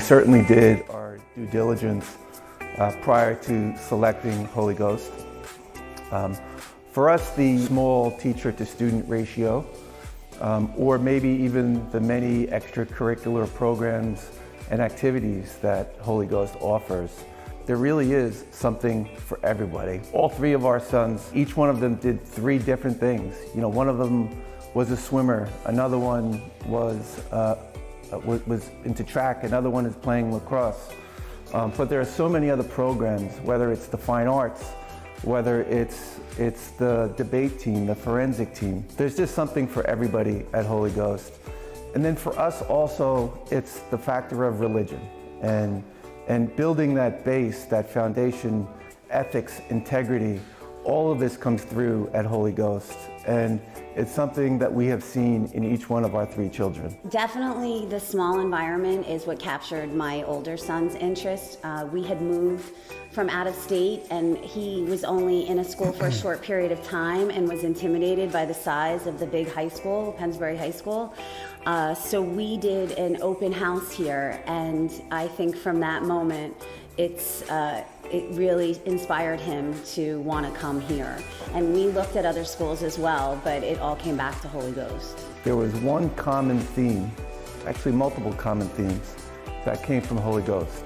certainly did our due diligence prior to selecting Holy Ghost. For us, the small teacher-to-student ratio, or maybe even the many extracurricular programs and activities that Holy Ghost offers, there really is something for everybody. All three of our sons, each one of them did three different things. You know, one of them was a swimmer, another one was into track, another one is playing lacrosse. But there are so many other programs, whether it's the fine arts, whether it's the debate team, the forensic team. There's just something for everybody at Holy Ghost. And then for us also, it's the factor of religion and building that base, that foundation, ethics, integrity. All of this comes through at Holy Ghost. And it's something that we have seen in each one of our three children. Definitely the small environment is what captured my older son's interest. We had moved from out of state and he was only in a school for a short period of time and was intimidated by the size of the big high school, Pennsbury High School. So we did an open house here, and I think from that moment it really inspired him to want to come here. And we looked at other schools as well, but it all came back to Holy Ghost. There was one common theme, actually multiple common themes, that came from Holy Ghost.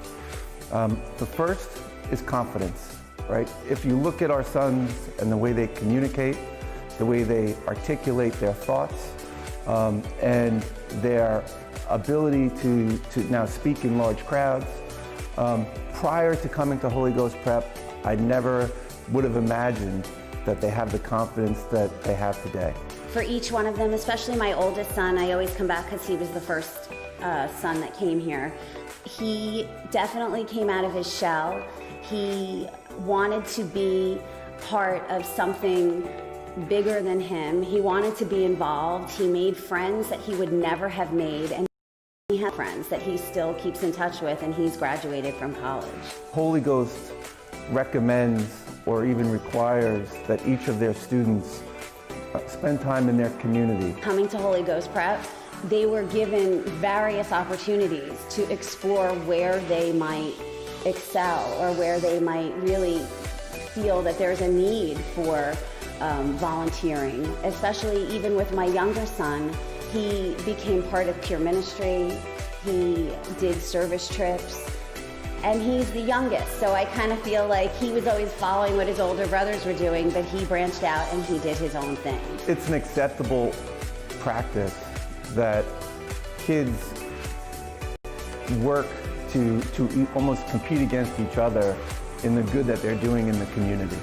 The first is confidence, right? If you look at our sons and the way they communicate, the way they articulate their thoughts, and their ability to now speak in large crowds. Prior to coming to Holy Ghost Prep, I never would have imagined that they have the confidence that they have today. For each one of them, especially my oldest son, I always come back because he was the first son that came here. He definitely came out of his shell. He wanted to be part of something bigger than him. He wanted to be involved. He made friends that he would never have made, and he has friends that he still keeps in touch with, and he's graduated from college. Holy Ghost recommends or even requires that each of their students spend time in their community. Coming to Holy Ghost Prep, they were given various opportunities to explore where they might excel or where they might really feel that there's a need for volunteering, especially even with my younger son. He became part of peer ministry, he did service trips, and he's the youngest, so I kind of feel like he was always following what his older brothers were doing, but he branched out and he did his own thing. It's an acceptable practice that kids work to almost compete against each other in the good that they're doing in the community.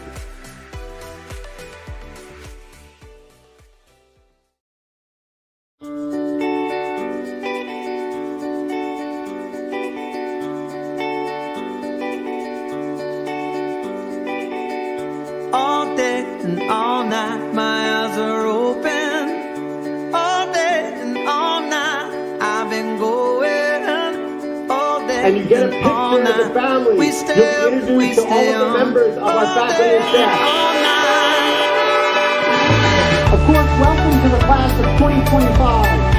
All day and all night, my eyes are open. All day and all night, I've been going. All day and you get a picture of the family. We stay, you'll be introduced to all of the members of our faculty and staff. Of course, welcome to the class of 2025.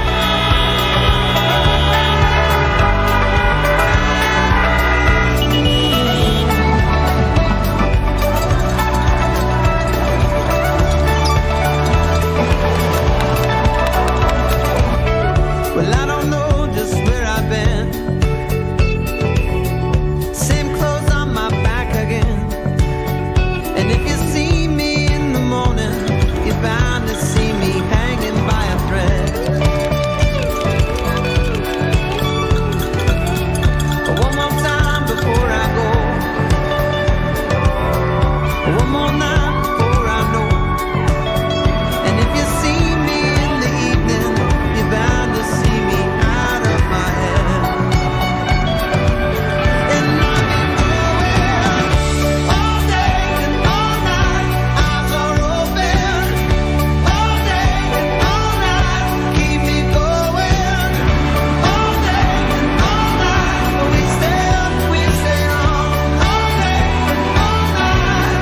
Well, I don't know just where I've been. Same clothes on my back again. And if you see me in the morning, you're bound to see me hanging by a thread. One more time before I go. One more night before I know. And if you see me in the evening, you're bound to see me out of my head. And I've been going all day and all night. Eyes are open. All day and all night. Keep me going. All day and all night. We stay on. All day and all night.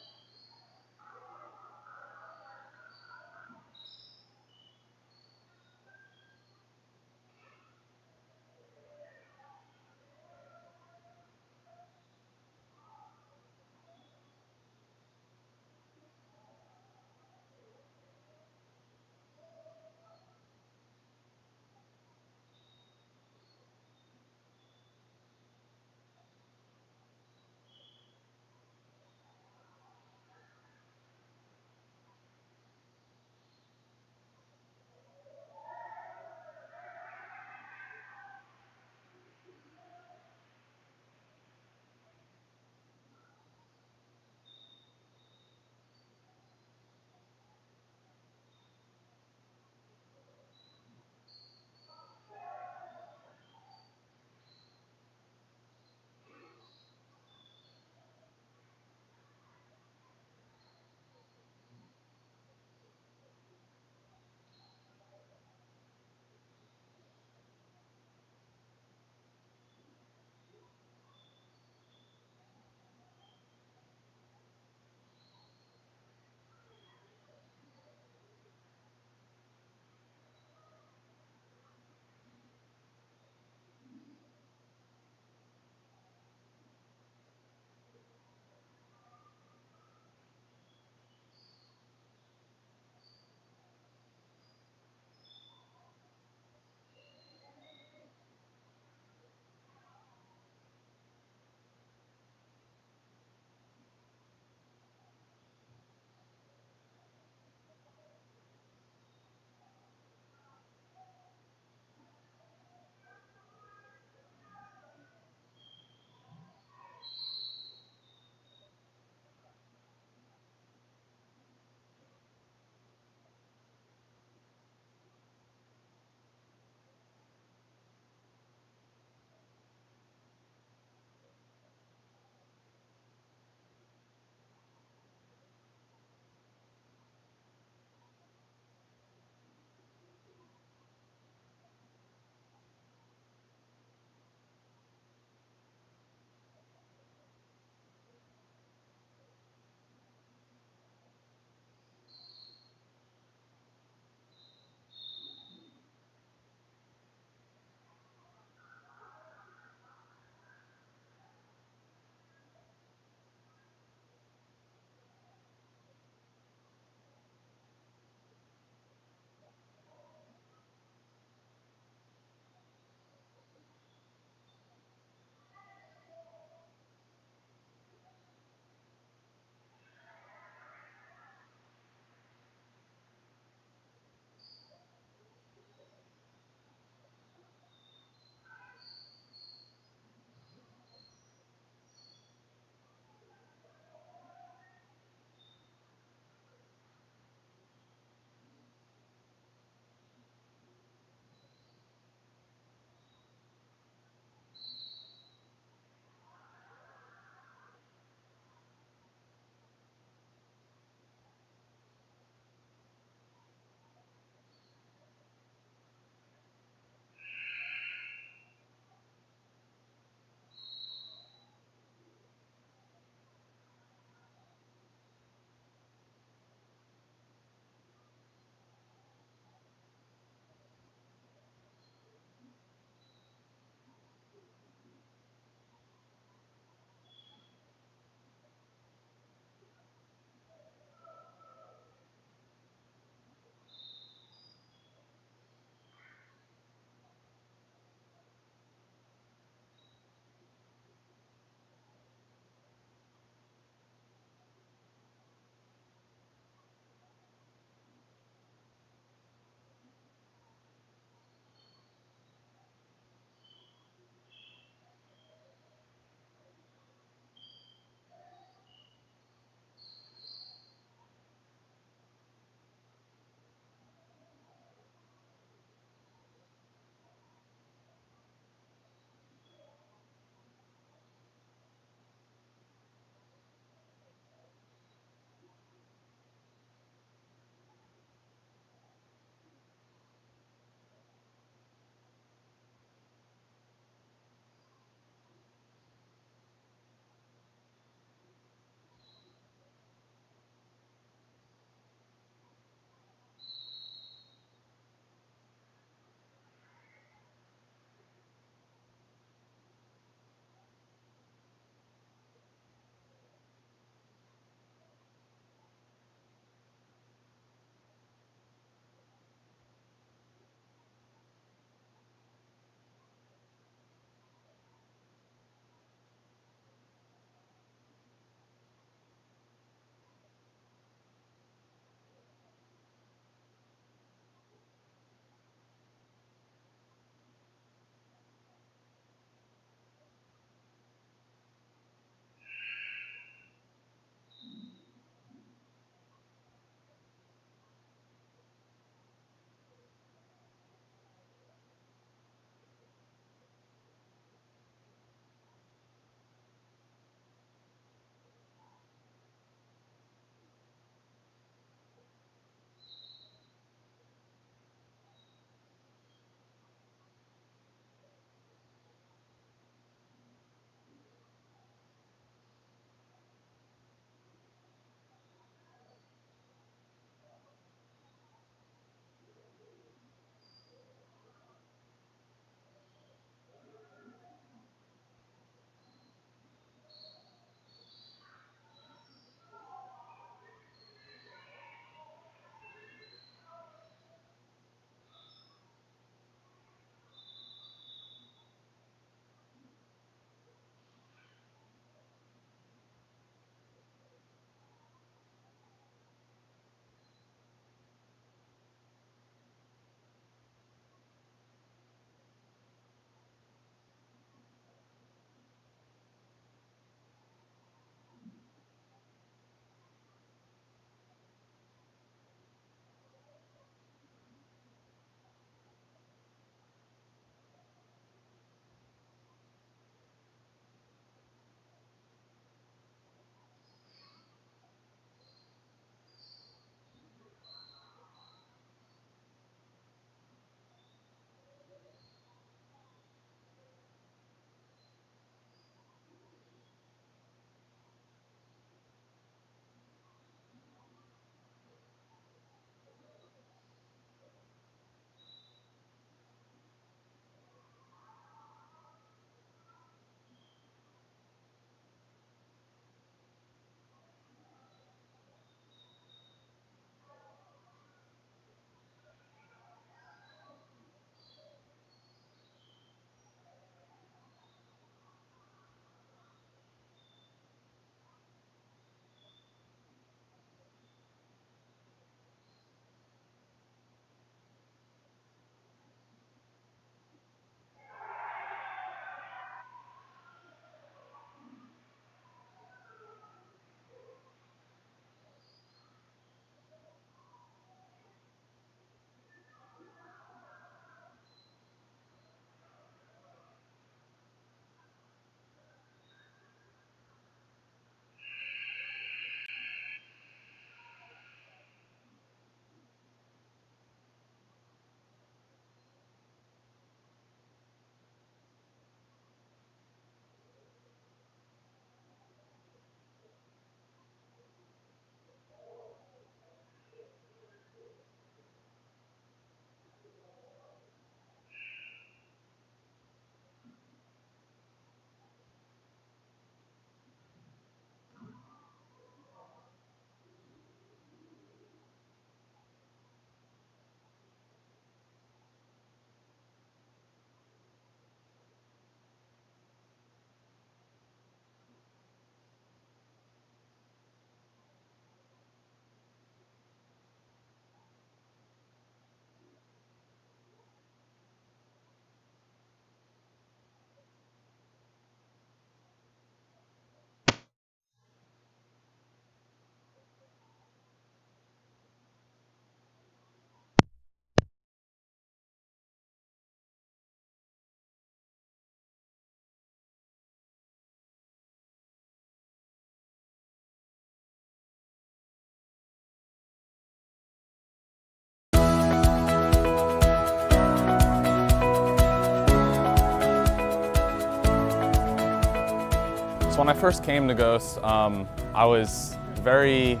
So when I first came to Ghost, I was very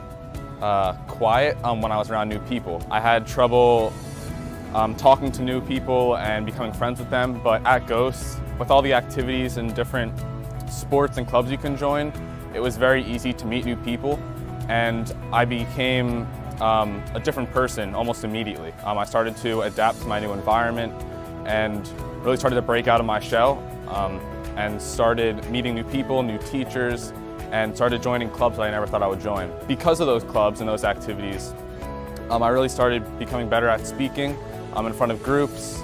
quiet when I was around new people. I had trouble talking to new people and becoming friends with them, but at Ghost, with all the activities and different sports and clubs you can join, it was very easy to meet new people, and I became a different person almost immediately. I started to adapt to my new environment and really started to break out of my shell and started meeting new people, new teachers, and started joining clubs that I never thought I would join. Because of those clubs and those activities, I really started becoming better at speaking in front of groups,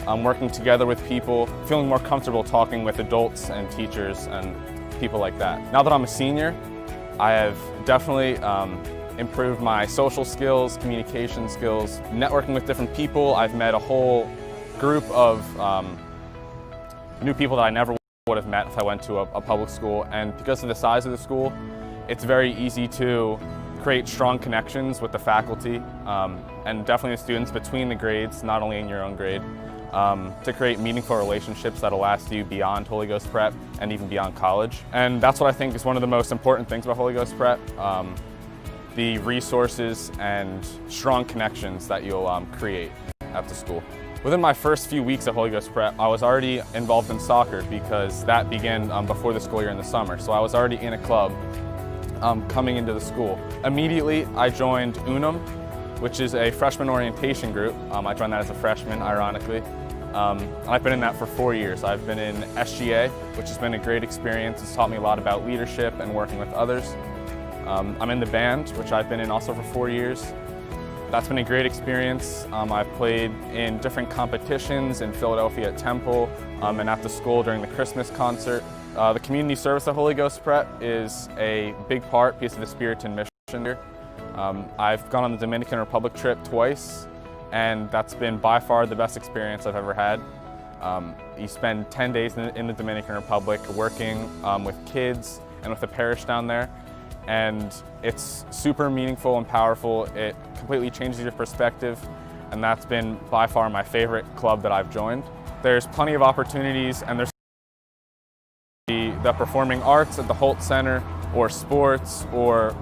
working together with people, feeling more comfortable talking with adults and teachers and people like that. Now that I'm a senior, I have definitely improved my social skills, communication skills, networking with different people. I've met a whole group of new people that I never would have met if I went to a public school, and because of the size of the school, it's very easy to create strong connections with the faculty and definitely the students between the grades, not only in your own grade, to create meaningful relationships that'll last you beyond Holy Ghost Prep and even beyond college. And that's what I think is one of the most important things about Holy Ghost Prep, the resources and strong connections that you'll create at the school. Within my first few weeks at Holy Ghost Prep, I was already involved in soccer because that began before the school year in the summer. So I was already in a club coming into the school. Immediately, I joined UNAM, which is a freshman orientation group. I joined that as a freshman, ironically. I've been in that for 4 years. I've been in SGA, which has been a great experience. It's taught me a lot about leadership and working with others. I'm in the band, which I've been in also for 4 years. That's been a great experience. I've played in different competitions in Philadelphia at Temple and at the school during the Christmas concert. The community service at Holy Ghost Prep is a big part because of the spirit and mission here. I've gone on the Dominican Republic trip twice, and that's been by far the best experience I've ever had. You spend 10 days in the Dominican Republic working with kids and with the parish down there, and it's super meaningful and powerful. It completely changes your perspective, and that's been by far my favorite club that I've joined. There's plenty of opportunities, and there's the performing arts at the Holt Center, or sports, or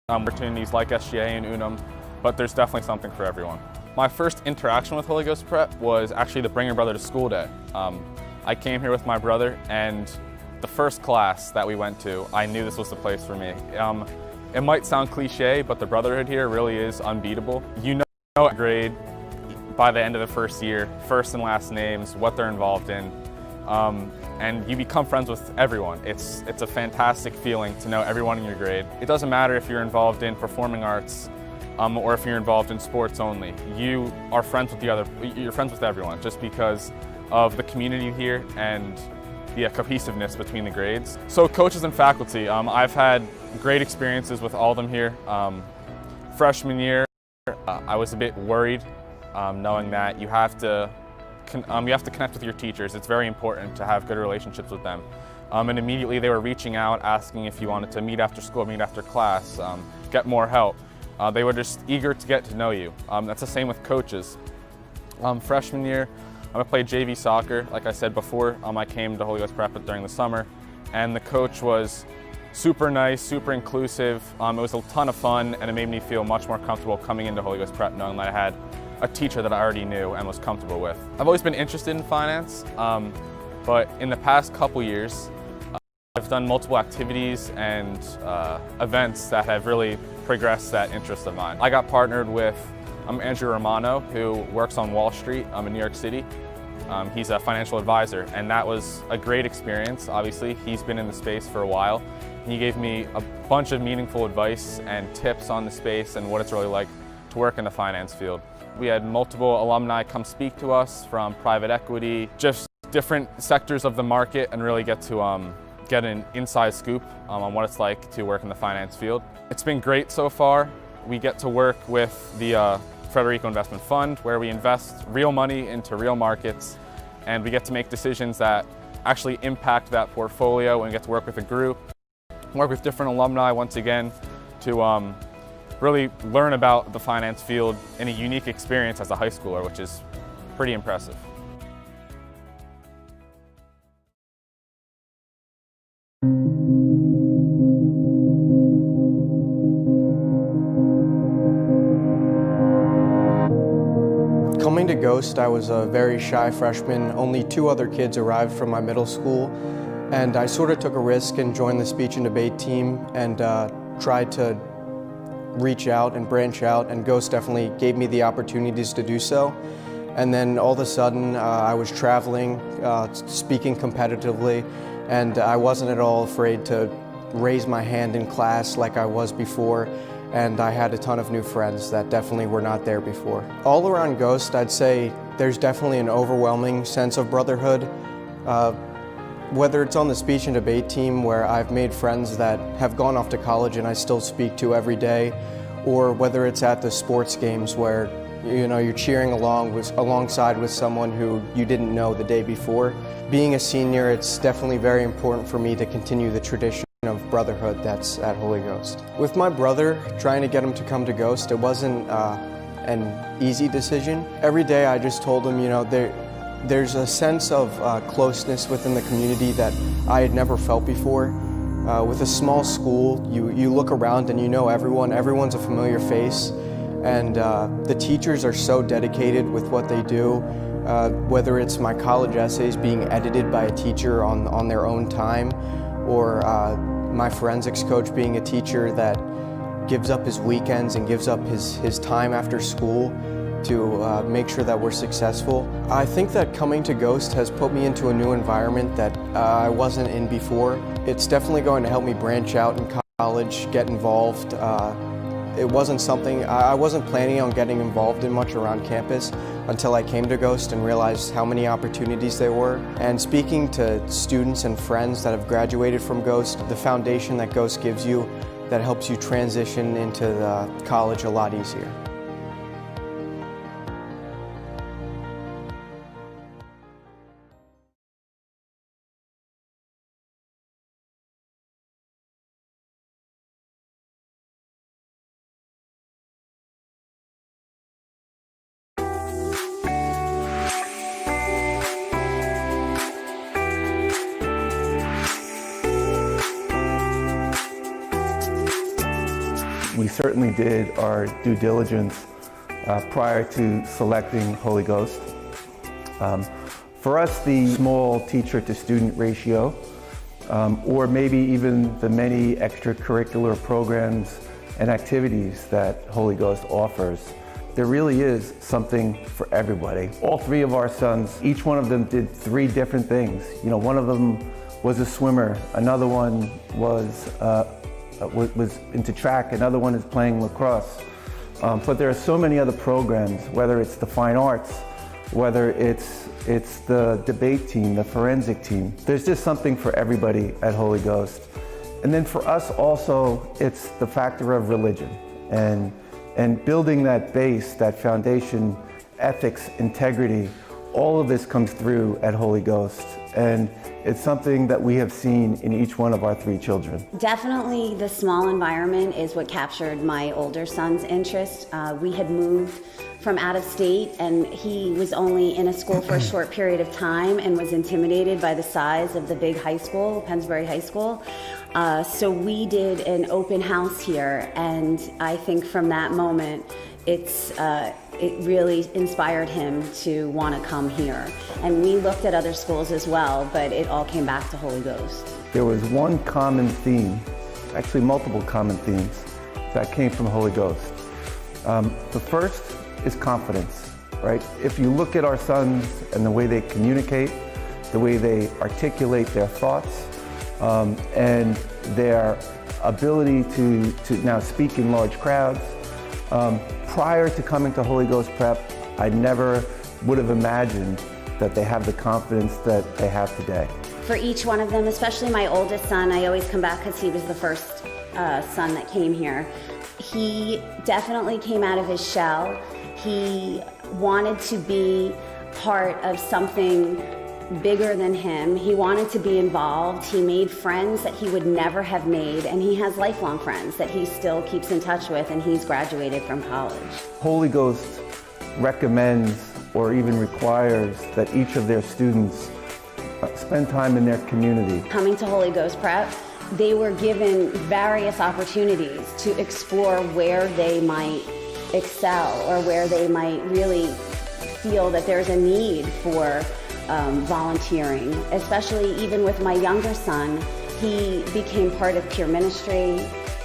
opportunities like SGA and UNAM, but there's definitely something for everyone. My first interaction with Holy Ghost Prep was actually the Bring Your Brother to School Day. I came here with my brother, and the first class that we went to, I knew this was the place for me. It might sound cliche, but the brotherhood here really is unbeatable. You know a grade by the end of the first year, first and last names, what they're involved in, and you become friends with everyone. It's a fantastic feeling to know everyone in your grade. It doesn't matter if you're involved in performing arts or if you're involved in sports only. You are friends with you're friends with everyone just because of the community here and the cohesiveness between the grades. So coaches and faculty, I've had great experiences with all of them here. Freshman year, I was a bit worried knowing that you have to connect with your teachers. It's very important to have good relationships with them. And immediately they were reaching out, asking if you wanted to meet after school, meet after class, get more help. They were just eager to get to know you. That's the same with coaches. Freshman year, I played JV soccer. Like I said before, I came to Holy Ghost Prep during the summer, and the coach was super nice, super inclusive. It was a ton of fun, and it made me feel much more comfortable coming into Holy Ghost Prep knowing that I had a teacher that I already knew and was comfortable with. I've always been interested in finance, but in the past couple years, I've done multiple activities and events that have really progressed that interest of mine. I got partnered with Andrew Romano, who works on Wall Street in New York City. He's a financial advisor, and that was a great experience. Obviously, he's been in the space for a while. He gave me a bunch of meaningful advice and tips on the space and what it's really like to work in the finance field. We had multiple alumni come speak to us from private equity, just different sectors of the market, and really get to get an inside scoop on what it's like to work in the finance field. It's been great so far. We get to work with the Federico Investment Fund, where we invest real money into real markets, and we get to make decisions that actually impact that portfolio, and we get to work with a group, work with different alumni once again to really learn about the finance field in a unique experience as a high schooler, which is pretty impressive. Ghost, I was a very shy freshman. Only 2 other kids arrived from my middle school, and I sort of took a risk and joined the speech and debate team and tried to reach out and branch out, and Ghost definitely gave me the opportunities to do so. And then all of a sudden, I was traveling, speaking competitively, and I wasn't at all afraid to raise my hand in class like I was before, and I had a ton of new friends that definitely were not there before. All around Ghost, I'd say there's definitely an overwhelming sense of brotherhood. Whether it's on the speech and debate team, where I've made friends that have gone off to college and I still speak to every day, or whether it's at the sports games where you're cheering alongside with someone who you didn't know the day before. Being a senior, it's definitely very important for me to continue the tradition of brotherhood that's at Holy Ghost. With my brother, trying to get him to come to Ghost, it wasn't an easy decision. Every day I just told him, there's a sense of closeness within the community that I had never felt before. With a small school, you look around and you know everyone's a familiar face, and the teachers are so dedicated with what they do. Whether it's my college essays being edited by a teacher on their own time, or my forensics coach being a teacher that gives up his weekends and gives up his time after school to make sure that we're successful. I think that coming to Ghost has put me into a new environment that I wasn't in before. It's definitely going to help me branch out in college, get involved. It wasn't something, I wasn't planning on getting involved in much around campus until I came to Ghost and realized how many opportunities there were. And speaking to students and friends that have graduated from Ghost, the foundation that Ghost gives you that helps you transition into the college a lot easier. We certainly did our due diligence prior to selecting Holy Ghost. For us, the small teacher-to-student ratio, or maybe even the many extracurricular programs and activities that Holy Ghost offers, there really is something for everybody. All 3 of our sons, each one of them did 3 different things. One of them was a swimmer, another one was into track, another one is playing lacrosse. But there are so many other programs, whether it's the fine arts, whether it's the debate team, the forensic team. There's just something for everybody at Holy Ghost. And then for us also, it's the factor of religion and building that base, that foundation, ethics, integrity. All of this comes through at Holy Ghost. And it's something that we have seen in each one of our 3 children. Definitely the small environment is what captured my older son's interest. We had moved from out of state, and he was only in a school for a short period of time and was intimidated by the size of the big high school, Pennsbury High School. So we did an open house here, and I think from that moment, it really inspired him to want to come here. And we looked at other schools as well, but it all came back to Holy Ghost. There was one common theme, actually multiple common themes, that came from Holy Ghost. The first is confidence, right? If you look at our sons and the way they communicate, the way they articulate their thoughts, and their ability to now speak in large crowds, prior to coming to Holy Ghost Prep, I never would have imagined that they have the confidence that they have today. For each one of them, especially my oldest son, I always come back because he was the first son that came here. He definitely came out of his shell. He wanted to be part of something bigger than him. He wanted to be involved. He made friends that he would never have made, and he has lifelong friends that he still keeps in touch with, and he's graduated from college. Holy Ghost recommends or even requires that each of their students spend time in their community. Coming to Holy Ghost Prep, they were given various opportunities to explore where they might excel or where they might really feel that there's a need for volunteering, especially even with my younger son. He became part of peer ministry,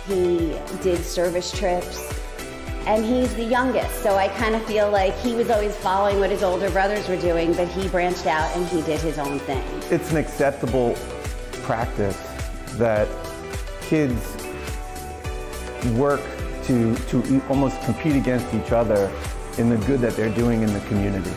he did service trips, and he's the youngest, so I kind of feel like he was always following what his older brothers were doing, but he branched out and he did his own thing. It's an acceptable practice that kids work to almost compete against each other in the good that they're doing in the community.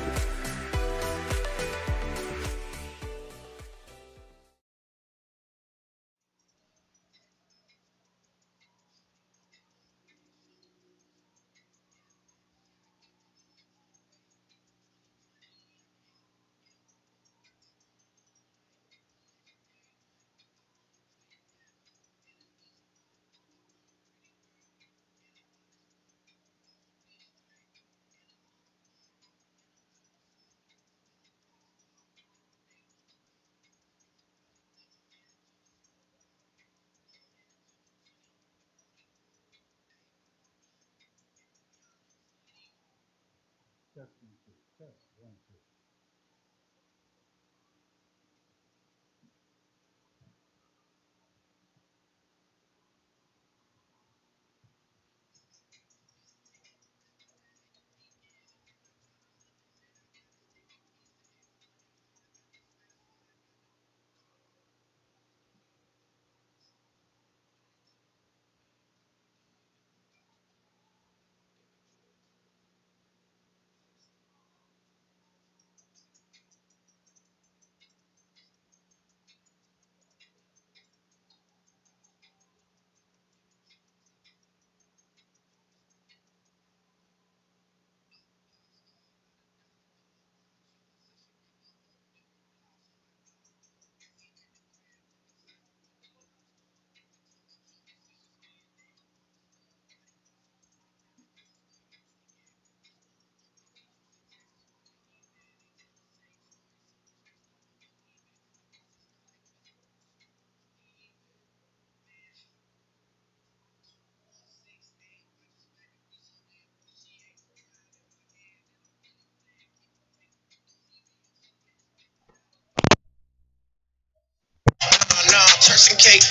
Nah, Turks and cake,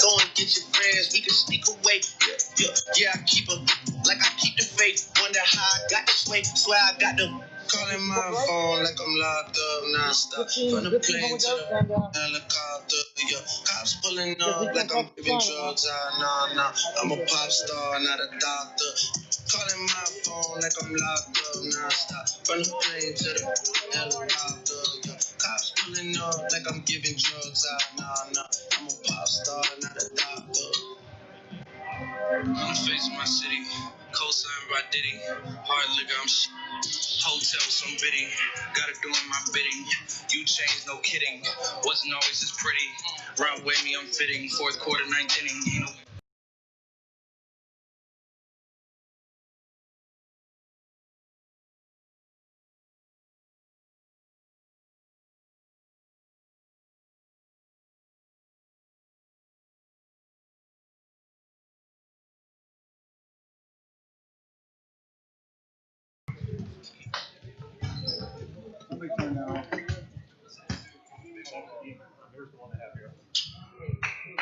Go and get your friends, we can sneak away. Yeah, I keep 'em like I keep the faith. Wonder how I got this way. Swear I got them. Calling my phone like I'm locked up non-stop. From the plane to the helicopter. Yeah, cops pulling up like I'm giving drugs out. Nah, I'm a pop star, not a doctor. Calling my phone like I'm locked up non-stop. From the plane to the helicopter. Yeah, cops pulling up like I'm giving drugs out. Nah, I'm a pop star, not a doctor. On the face of my city, co-signed by Diddy. Hard liquor, I'm shit. Hotel, some bidding. Gotta do my bidding. You changed, no kidding. Wasn't always as pretty. Round way me, I'm fitting. Fourth quarter, ninth inning. You know.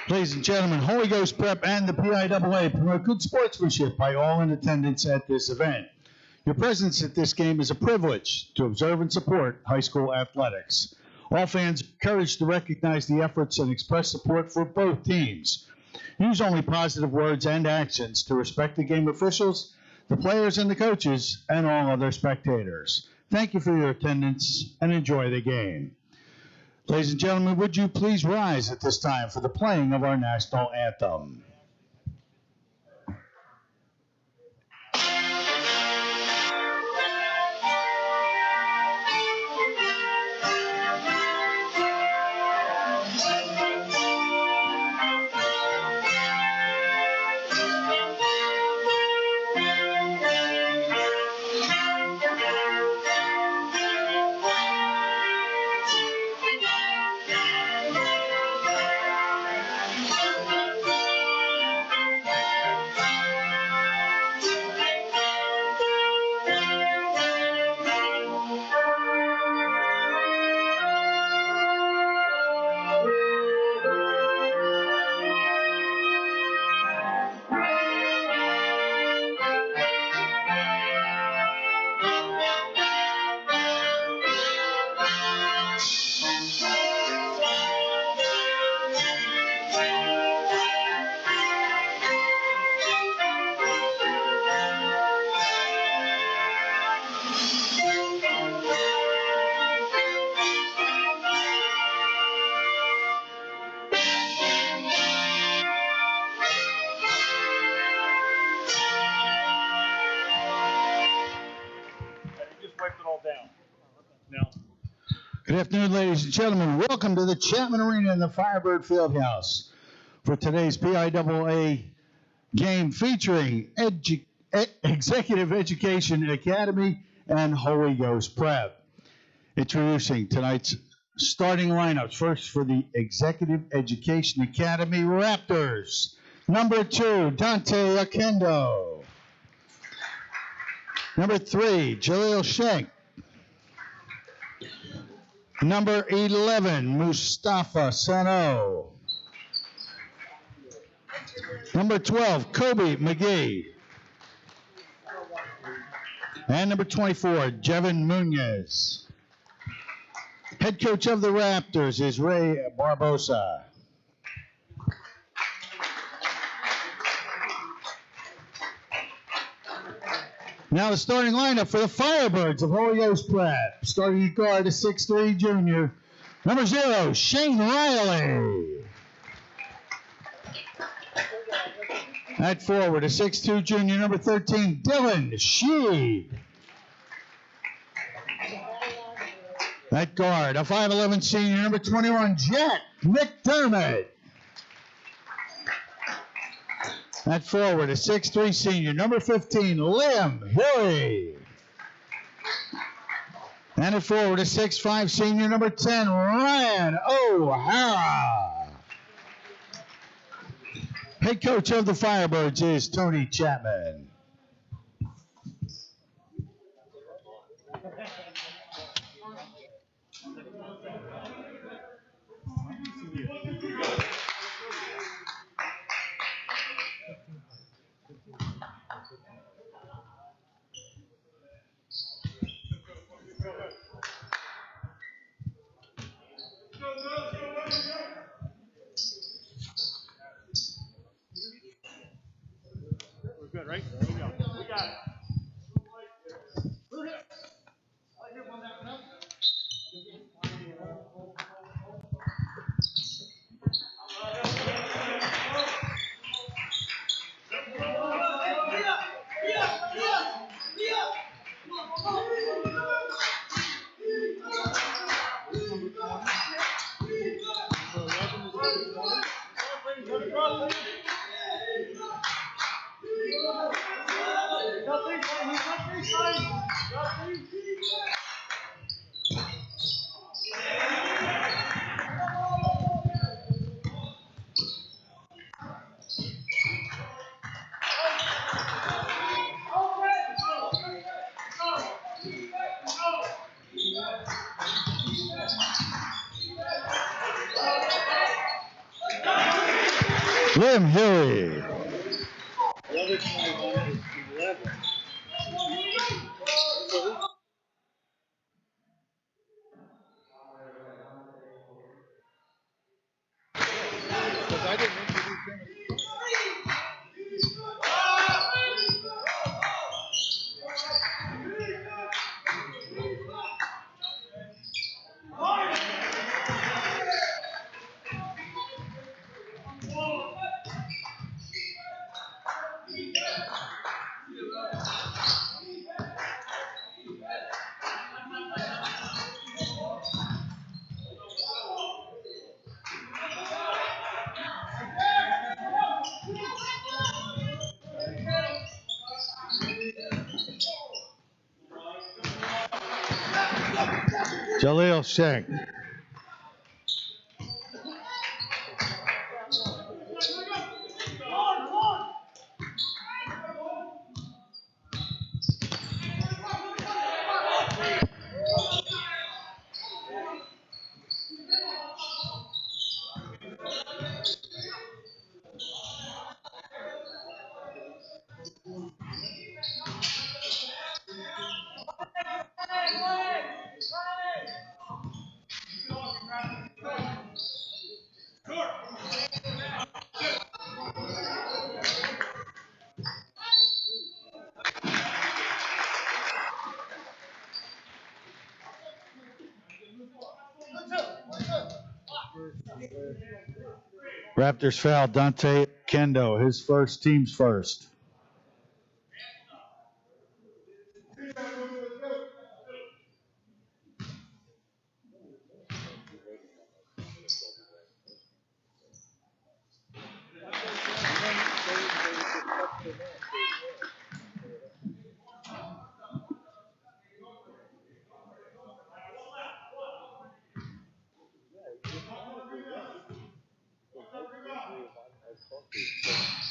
Ladies and gentlemen, Holy Ghost Prep and the PIAA promote good sportsmanship by all in attendance at this event. Your presence at this game is a privilege to observe and support high school athletics. All fans are encouraged to recognize the efforts and express support for both teams. Use only positive words and actions to respect the game officials, the players and the coaches, and all other spectators. Thank you for your attendance and enjoy the game. Ladies and gentlemen, would you please rise at this time for the playing of our national anthem? Good afternoon, ladies and gentlemen. Welcome to the Chapman Arena in the Firebird Fieldhouse for today's PIAA game featuring Executive Education Academy and Holy Ghost Prep. Introducing tonight's starting lineups. First for the Executive Education Academy Raptors. Number 2, Dante Akendo. Number 3, Jaleel Sheikh. Number 11, Mustafa Sano. Number 12, Kobe McGee. And number 24, Jevin Munoz. Head coach of the Raptors is Ray Barbosa. Now the starting lineup for the Firebirds of Holy Ghost Prep. Starting at guard, a 6'3" junior. Number 0, Shane Riley. At forward, a 6'2" junior. Number 13, Dylan Sheed. At guard, a 5'11" senior. Number 21, Jet McDermott. At forward, a 6'3" senior. Number 15, Liam Hilly. And at forward, a 6'5" senior. Number 10, Ryan O'Hara. Head coach of the Firebirds is Tony Chapman. Good, right? There we go. We got it. Liam Hilly. Jaleel Sheikh. Raptors foul Dante Kendo, his first, team's first.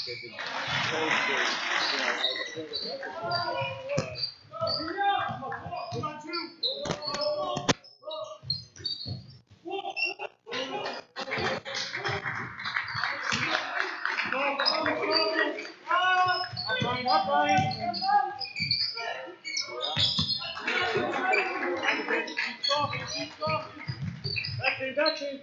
Back in.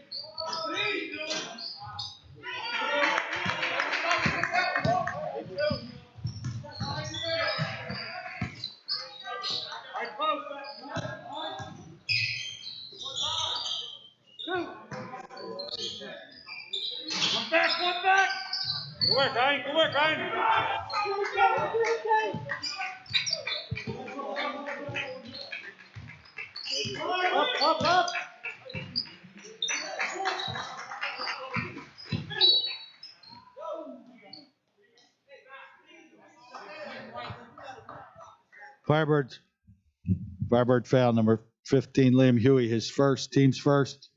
One back. Good work, Ryan. Good work, Ryan. Up. Firebird foul, number 15, Liam Huey, his first, team's first.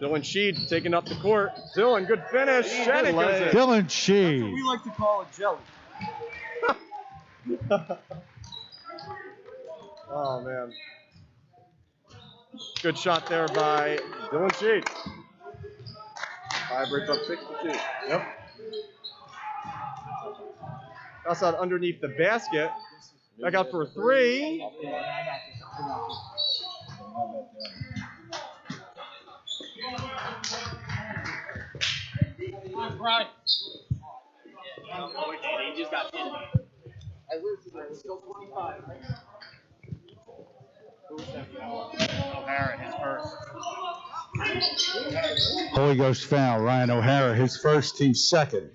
Dylan Sheed taking up the court. Dylan, good finish. Shannon goes in. Dylan Sheed. We like to call it jelly. Oh, man. Good shot there by Dylan Sheed. Firebirds up 6-2. Yep. That's out underneath the basket. Back out for a three. Right. He just got hit. O'Hara, his first. Holy Ghost foul, Ryan O'Hara, his first, team's second.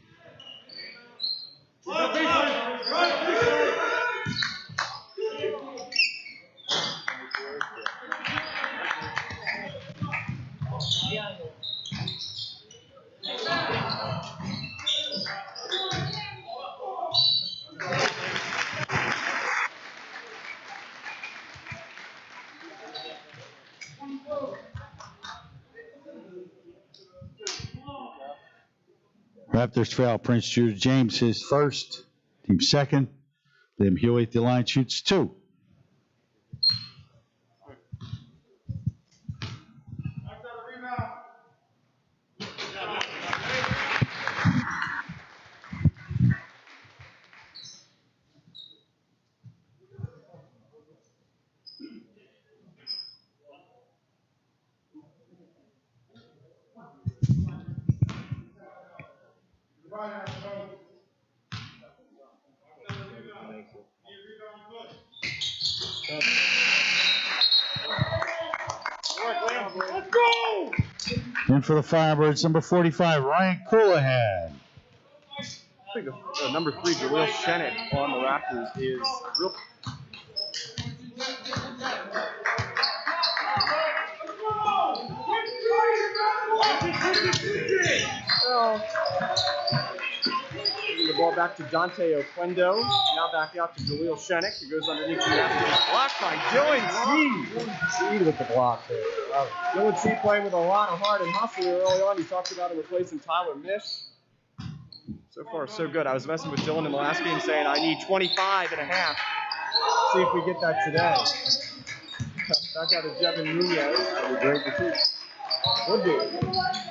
Raptors foul, Prince Judah James, his first, team second. Liam Huey at the line shoots two. Let's go! In for the Firebirds, number 45, Ryan Coolahan. I think the number 3, Jaleel Shennick on the Raptors is real. Giving the ball back to Dante Oquendo. Now back out to Jaleel Shennick, who goes underneath the basket. Blocked by Dylan Sheed with the block there. Wow. Dylan Sheed playing with a lot of heart and hustle early on. He talked about him replacing Tyler Mish. So far, so good. I was messing with Dylan in the last game saying I need 25 and a half. See if we get that today. Back out to Jevin Nunez. That would be great to see. Would be. A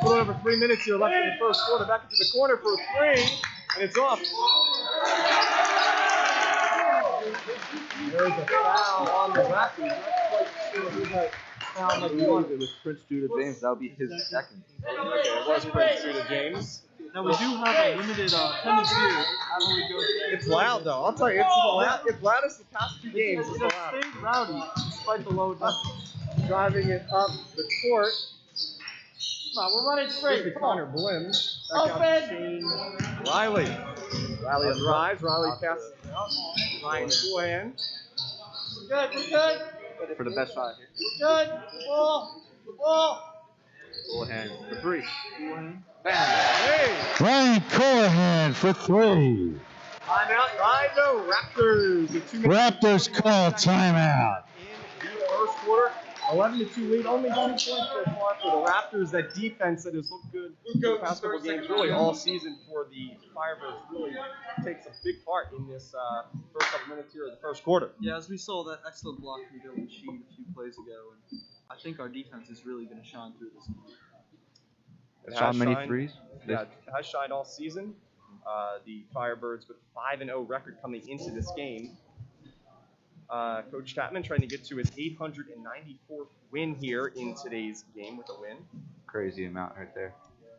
little over 3 minutes here left in the first quarter. Back into the corner for a three, and it's off. There's a foul on the Raptors. Not quite sure who that foul might be on. It was Prince Judah James. That would be his second. Okay, it was Prince Judah James. Now we do have a limited attendance here. It's loud though. I'll tell you, it's loudest the past 2 games. It has stayed rowdy despite the low distance. Driving it up the court. Come on, we're running straight. To Come on. Connor Blim. Back out to Shane Riley. Riley drives. Riley passes it out. Ryan Coolahan. We're good. For the best shot here. We're good. Ball. Houlihan for three. Hey! Ryan Callahan for three. Timeout by the Raptors. The 2 minutes Raptors call timeout. in the first quarter. 11-2 lead. Only 2 points so far for the Raptors. That defense that has looked good the past couple games, really all season for the Firebirds, really takes a big part in this first couple minutes here of the first quarter. Yeah, as we saw that excellent block from Dylan Sheed a few plays ago, and I think our defense is really going to shine through this game. It Shot has many shined. threes? Yeah, it has shined all season. The Firebirds with a 5-0 record coming into this game. Coach Chapman trying to get to his 894th win here in today's game with a win. Crazy amount right there.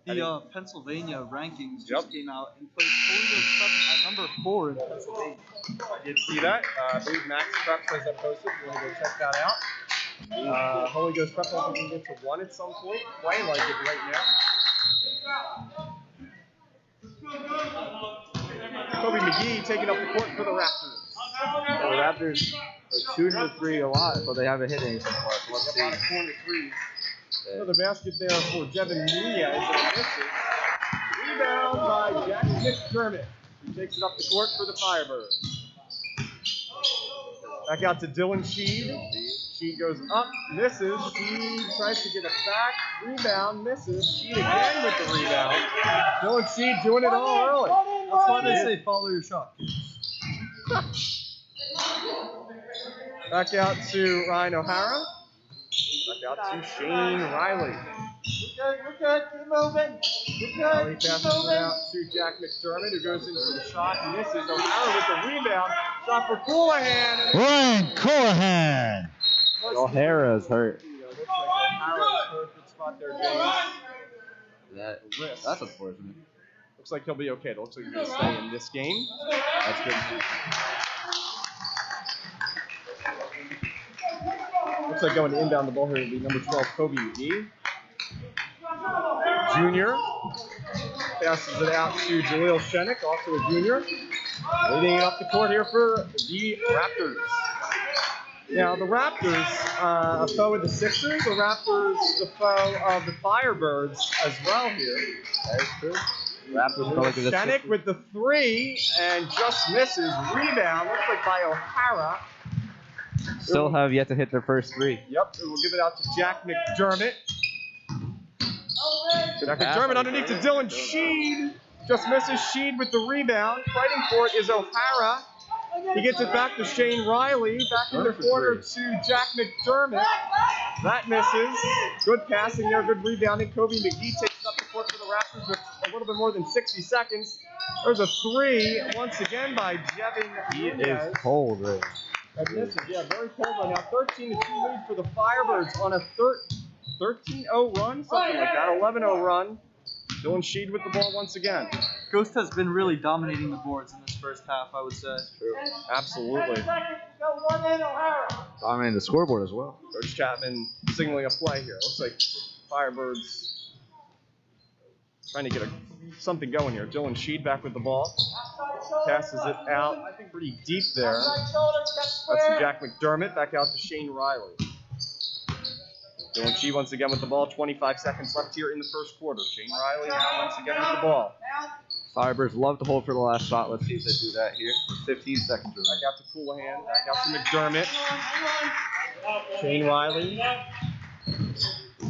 The Pennsylvania rankings just came out and placed Holy Prep at number 4 in Pennsylvania. I did see that. I believe Max Prep has that posted. If you want to go check that out. Holy Ghost Prep hoping we can get to 1 at some point. Playing like it right now. Kobe McGee taking up the court for the Raptors. The Raptors are shooting the three a lot, but they haven't hit any so far. So let's A lot of see. corner threes. Another basket there for Devin Nunez. And misses. Rebound by Jack McDermott. He takes it up the court for the Firebirds. Back out to Dylan Sheed. Sheed goes up, misses. Sheed tries to get it back. Rebound, misses. Sheed again with the rebound. Dylan Sheed doing it all early. That's why they say follow your shot, kids. Back out to Ryan O'Hara. Back out to Shane Riley. We're good. Keep moving. Riley passes it out to Jack McDermott, who goes in for the shot and misses. O'Hara with the rebound. Shot for Houlihan. And Ryan Callahan. O'Hara's hurt. looks like O'Hara's hurt. Good spot there, James. That's unfortunate. Looks like he'll be okay. It looks like he's going to stay in this game. That's good. Looks like going to inbound the ball here will be number 12, Kobe McGee. Junior. Passes it out to Jaleel Shenik, also a junior. Leading it up the court here for the Raptors. Now, the Raptors, a foe of the Sixers. The Raptors, the foe of the Firebirds as well here. That is true. Raptors probably good at Shenik with the three and just misses. Rebound, looks like by O'Hara. Still have yet to hit their first three. Yep, and we'll give it out to Jack McDermott. Jack McDermott underneath to Dylan Sheed. Just misses Sheed with the rebound. Fighting for it is O'Hara. He gets it back to Shane Riley. Back in the corner to Jack McDermott. That misses. Good passing there, good rebounding. Kobe McGee takes up the court for the Raptors with a little bit more than 60 seconds. There's a three, once again by Jevin He Nunez. is cold, right? That misses, yeah, very cold right now. 13-2 lead for the Firebirds on a 13-0 run, something like that, 11-0 run. Dylan Sheed with the ball once again. Ghost has been really dominating the boards in this first half, I would say. True. Absolutely. Dominating the scoreboard as well. Coach Chapman signaling a play here. Looks like Firebirds trying to get something going here. Dylan Sheed back with the ball. Passes it out pretty deep there. That's to Jack McDermott. Back out to Shane Riley. Dylan Sheed once again with the ball. 25 seconds left here in the first quarter. Shane Riley now once again with the ball. Firebirds love to hold for the last shot. Let's see if they do that here. 15 seconds Back remaining. out to Houlihan. Back out to McDermott. Shane Riley.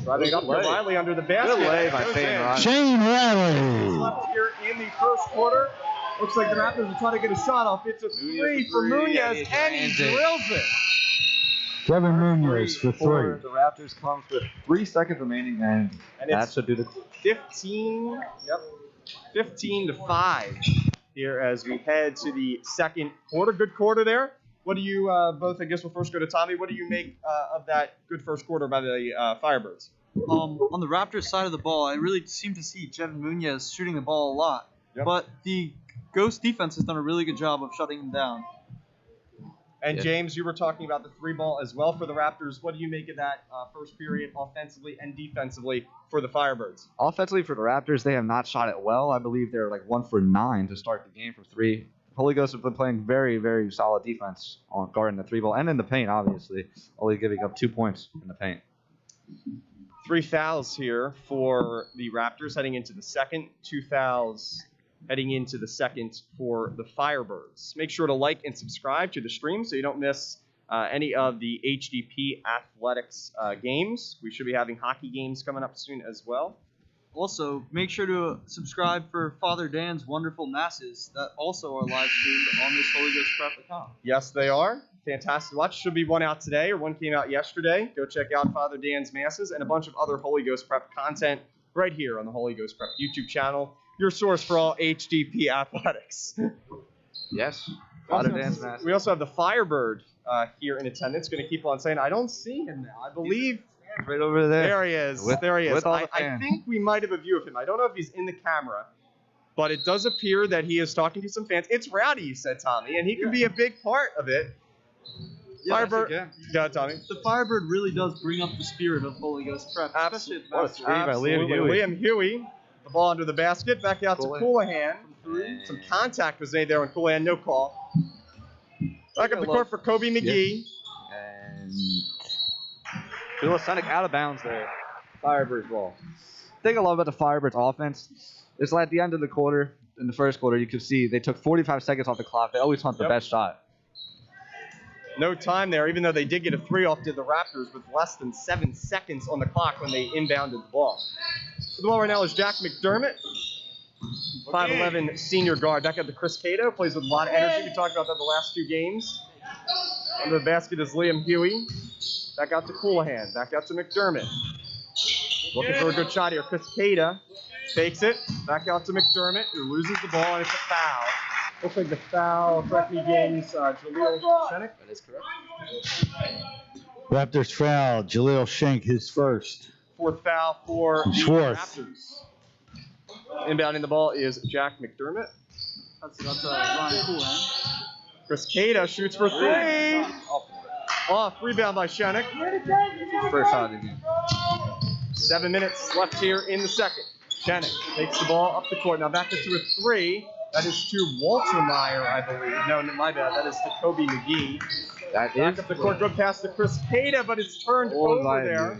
Driving it up to Riley under the basket. Good lay by Goes Shane in. Riley. Shane Riley. Left here in the first quarter. Looks like the Raptors are trying to get a shot off. It's a three for Nunez, and he drills it. Kevin Munoz for three. The Raptors comes with 3 seconds remaining, and that it's should do the 15 to 5 here as we head to the second quarter. Good quarter there. What do you both, I guess we'll first go to Tommy. What do you make of that good first quarter by the Firebirds? On the Raptors side of the ball, I really seem to see Jevin Nunez shooting the ball a lot. Yep. But the Ghost defense has done a really good job of shutting him down. And James, you were talking about the three ball as well for the Raptors. What do you make of that first period offensively and defensively for the Firebirds? Offensively for the Raptors, they have not shot it well. I believe they're like 1 for 9 to start the game from 3. Holy Ghost have been playing very, very solid defense on guarding the 3 ball and in the paint, obviously, only giving up 2 points in the paint. 3 fouls here for the Raptors heading into the second. 2 fouls heading into the second for the Firebirds. Make sure to like and subscribe to the stream so you don't miss any of the HGP athletics games. We should be having hockey games coming up soon as well. Also, make sure to subscribe for Father Dan's wonderful masses that also are live streamed on this Holy Ghost Prep account. Yes, they are. Fantastic to watch. Should be one out today or one came out yesterday. Go check out Father Dan's masses and a bunch of other Holy Ghost Prep content right here on the Holy Ghost Prep YouTube channel. Your source for all HGP athletics. Yes. Father Dan's masses. We also have the Firebird here in attendance. Going to keep on saying, I don't see him now. I believe right over there. There he is. There he is. With all the I fans. think we might have a view of him. I don't know if he's in the camera, but it does appear that he is talking to some fans. It's rowdy, you said, Tommy, and he can be a big part of it. Yeah, Firebird. Yeah, Tommy. The Firebird really does bring up the spirit of Holy Ghost Prep, especially at the What a screen by Liam Huey. Liam Huey. The ball under the basket. Back out to Coolahan. Some contact was made there on Coolahan. No call. Back up the court for Kobe McGee. And Phil Sonic out of bounds there. Firebirds ball. The thing I love about the Firebirds offense is like at the end of the quarter, in the first quarter, you could see they took 45 seconds off the clock. They always hunt the best shot. No time there, even though they did get a 3 off to the Raptors with less than 7 seconds on the clock when they inbounded the ball. The ball right now is Jack McDermott, 5'11" senior guard. Back up to Chris Cato, plays with a lot of energy. We talked about that the last 2 games. Under the basket is Liam Huey. Back out to Coolahan. Back out to McDermott. Looking for a good shot here. Chris Cato takes it. Back out to McDermott, who loses the ball, and it's a foul. Looks like the foul, correct me, James, Jaleel Shennick. That is correct. Raptors foul. Jaleel Schenk, his first. 4th foul for the Fourth. Raptors. Inbounding the ball is Jack McDermott. That's Ryan Coolahan. Chris Cato shoots for 3. Off, rebound by Shennick. First shot of the game. 7 minutes left here in the second. Shennick takes the ball up the court. Now back into a 3. That is to Walter Meyer, I believe. No, my bad. That is to Kobe McGee. Back up the court, good pass to Chris Cato, but it's turned over there.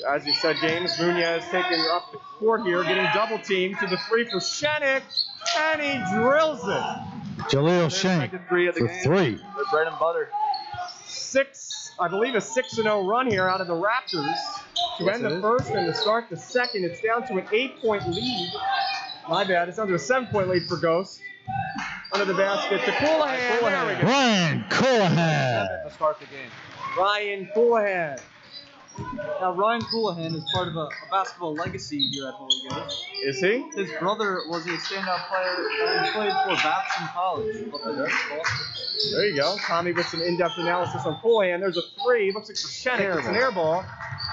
As you said, James, Munoz taking up the court here, getting double teamed to the 3 for Shennick, and he drills it. Jaleel Schenk for 3. The bread and butter. I believe a 6-0 run here out of the Raptors to end the first and to start the second. It's down to an 8-point lead. My bad, it's down to a 7-point lead for Ghost. Under the basket to Coolahan. There we go. Ryan Coolahan. To start the game. Ryan Coolahan. Now, Ryan Coolahan is part of a basketball legacy here at Holy Ghost. Is he? His brother was a standout player and played for Babson College up in Boston. There you go. Tommy with some in-depth analysis on Coolahan. There's a 3. Looks like for Shennick. It's an air ball.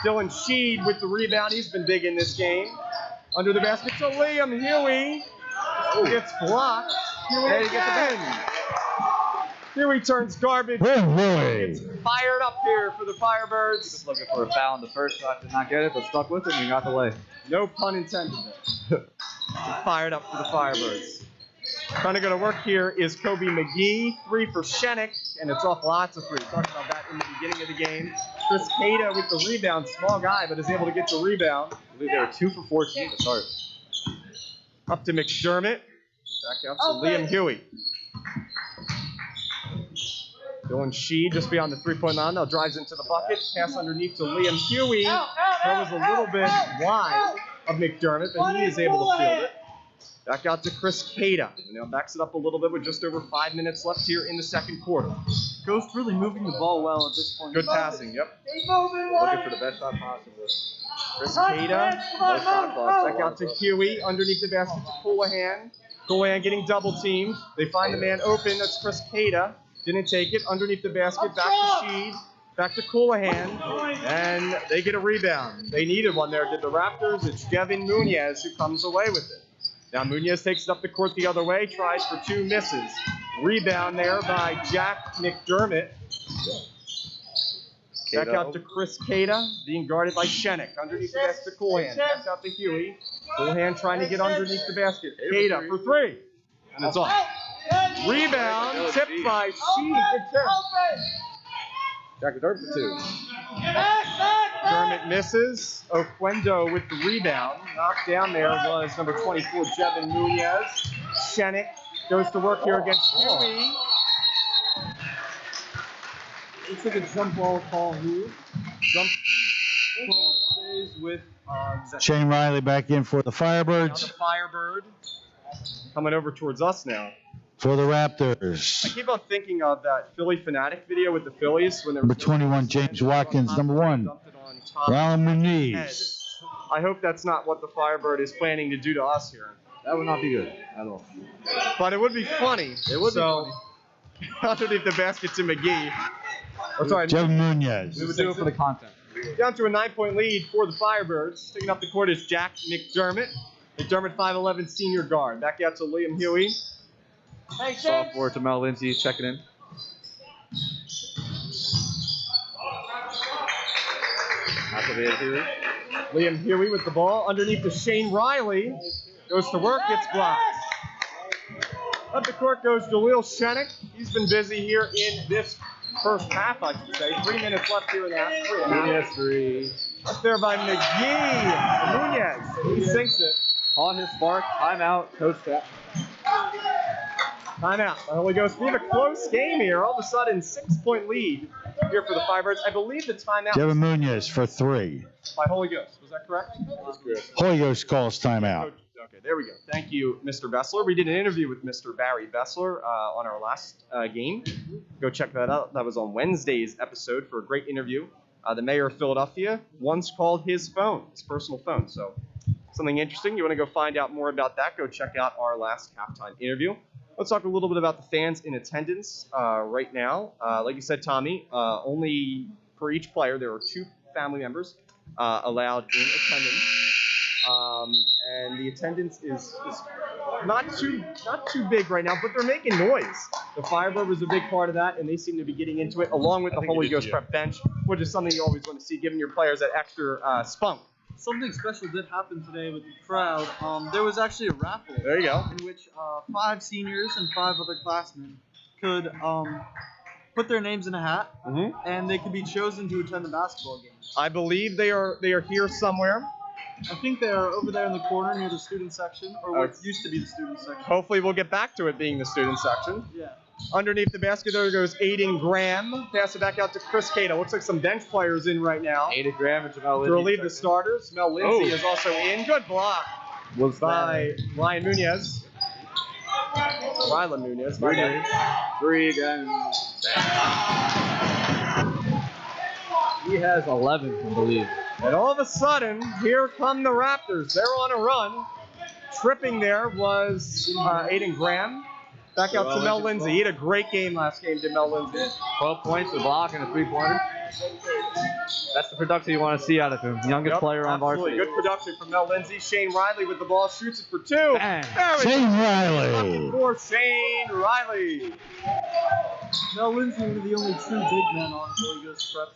Dylan Sheed with the rebound. He's been big in this game. Under the basket to Liam Huey. Gets blocked. Huey again. Huey turns garbage. It's fired up here for the Firebirds. Just looking for a foul in the first shot. Did not get it, but stuck with it and got the lay. No pun intended there. Fired up for the Firebirds. Trying to go to work here is Kobe McGee. 3 for Shennick, and it's off lots of 3. Talked about that in the beginning of the game. Chris Cato with the rebound. Small guy, but is able to get the rebound. I believe they were 2 for 14 to start. Up to McDermott. Back out to Liam Huey. Dylan Sheed just beyond the 3-point line. Now drives into the bucket. Pass underneath to Liam Huey. That was a little bit wide of McDermott, but he is able to field it. Back out to Chris Cato. Now backs it up a little bit with just over 5 minutes left here in the second quarter. Ghost really moving the ball well at this point. Good passing, yep. Looking for the best shot possible. Chris Cato. No shot clock. Back out to Huey. Underneath the basket to Coolahan. Coolahan getting double teamed. They find the man open. That's Chris Cato. Didn't take it. Underneath the basket. Back to Sheed. Back to Coolahan. And they get a rebound. They needed one there. Did the Raptors? It's Devin Munoz who comes away with it. Now Munoz takes it up the court the other way. Tries for 2, misses. Rebound there by Jack McDermott. Back out to Chris Cato, being guarded by Shennick. Underneath the basket to Coolahan. Pass out to Huey. Coolahan trying to get underneath the basket. Cato for 3. And it's off. Rebound, tipped by Sheed. Good tip. Jack McDermott for 2. McDermott Dermott misses. Oquendo with the rebound. Knocked down there was number 24, Jevin Nunez. Shenik goes to work here against Huey. Looks like a jump ball call here. Jump Ball stays with Shane Riley back in for the now Firebirds. the Firebird. Coming over towards us now. For the I Raptors, keep on thinking of that Philly Fanatic video with the Phillies when they were number 21, James Watkins. Number 1, Ron Muniz. I hope that's not what the Firebird is planning to do to us here. That would not be good at all. But it would be funny. It would be funny. Underneath the basket to McGee. Or sorry, Jevin Nunez. We would do it for the content. down to a 9-point lead for the Firebirds. Taking up the court is Jack McDermott. McDermott, 5'11", senior guard. Back out to Liam Huey. Sophomore to Mel Lindsay checking in. That's what it is here. Liam Huey with the ball. Underneath to Shane Riley. Goes to work, gets blocked. Up the court goes Jaleel Shenik. He's been busy here in this first half, I should say. 3 minutes left here in the half. 3.5. Nunez three. Up there by McGee. Nunez. He sinks it. On his spark. Timeout. Coach Tap. Timeout. The Holy Ghost. We have a close game here. All of a sudden, 6-point lead here for the Firebirds. I believe the timeout Jevin Nunez for 3. by Holy Ghost. Was that correct? That's correct. Holy Ghost calls timeout. Okay, there we go. Thank you, Mr. Bessler. We did an interview with Mr. Barry Bessler on our last game. Go check that out. That was on Wednesday's episode for a great interview. The mayor of Philadelphia once called his phone, his personal phone. So something interesting. You want to go find out more about that, go check out our last halftime interview. Let's talk a little bit about the fans in attendance right now. Like you said, Tommy, only for each player, there are 2 family members allowed in attendance. And the attendance is not too big right now, but they're making noise. The Firebird was a big part of that, and they seem to be getting into it, along with the Holy Ghost Prep bench, which is something you always want to see, giving your players that extra spunk. Something special did happen today with the crowd. There was actually a raffle. There you go. In which 5 seniors and 5 other classmen could put their names in a hat, and they could be chosen to attend the basketball game. I believe they are here somewhere. I think they are over there in the corner near the student section, or what used to be the student section. Hopefully we'll get back to it being the student section. Yeah. Underneath the basket there goes Aiden Graham. Pass it back out to Chris Cato. Looks like some bench players in right now. Aiden Graham and Jamel To Lindsay. relieve the starters. Mel Lindsay is also in. Good block Was by Ryan Nunez. Rylan Nunez. by name. 3 again. He has 11, I believe. And all of a sudden, here come the Raptors. They're on a run. Tripping there was Aiden Graham. Back out to Mel Lindsay. He had a great game last game, did Mel Lindsay. 12 points, a block, and a 3-pointer. That's the production you want to see out of him. Youngest player on absolutely. varsity. Good production from Mel Lindsay. Shane Riley with the ball, shoots it for 2. Bang. There we Shane go. Riley. For Shane Riley. Mel Lindsay, one of the only true big men on Holy Ghost Prep.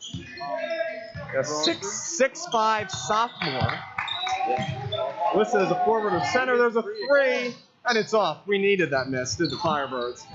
A 6'5" sophomore. Listed as a forward or center. There's a 3, and it's off. We needed that miss, did the Firebirds.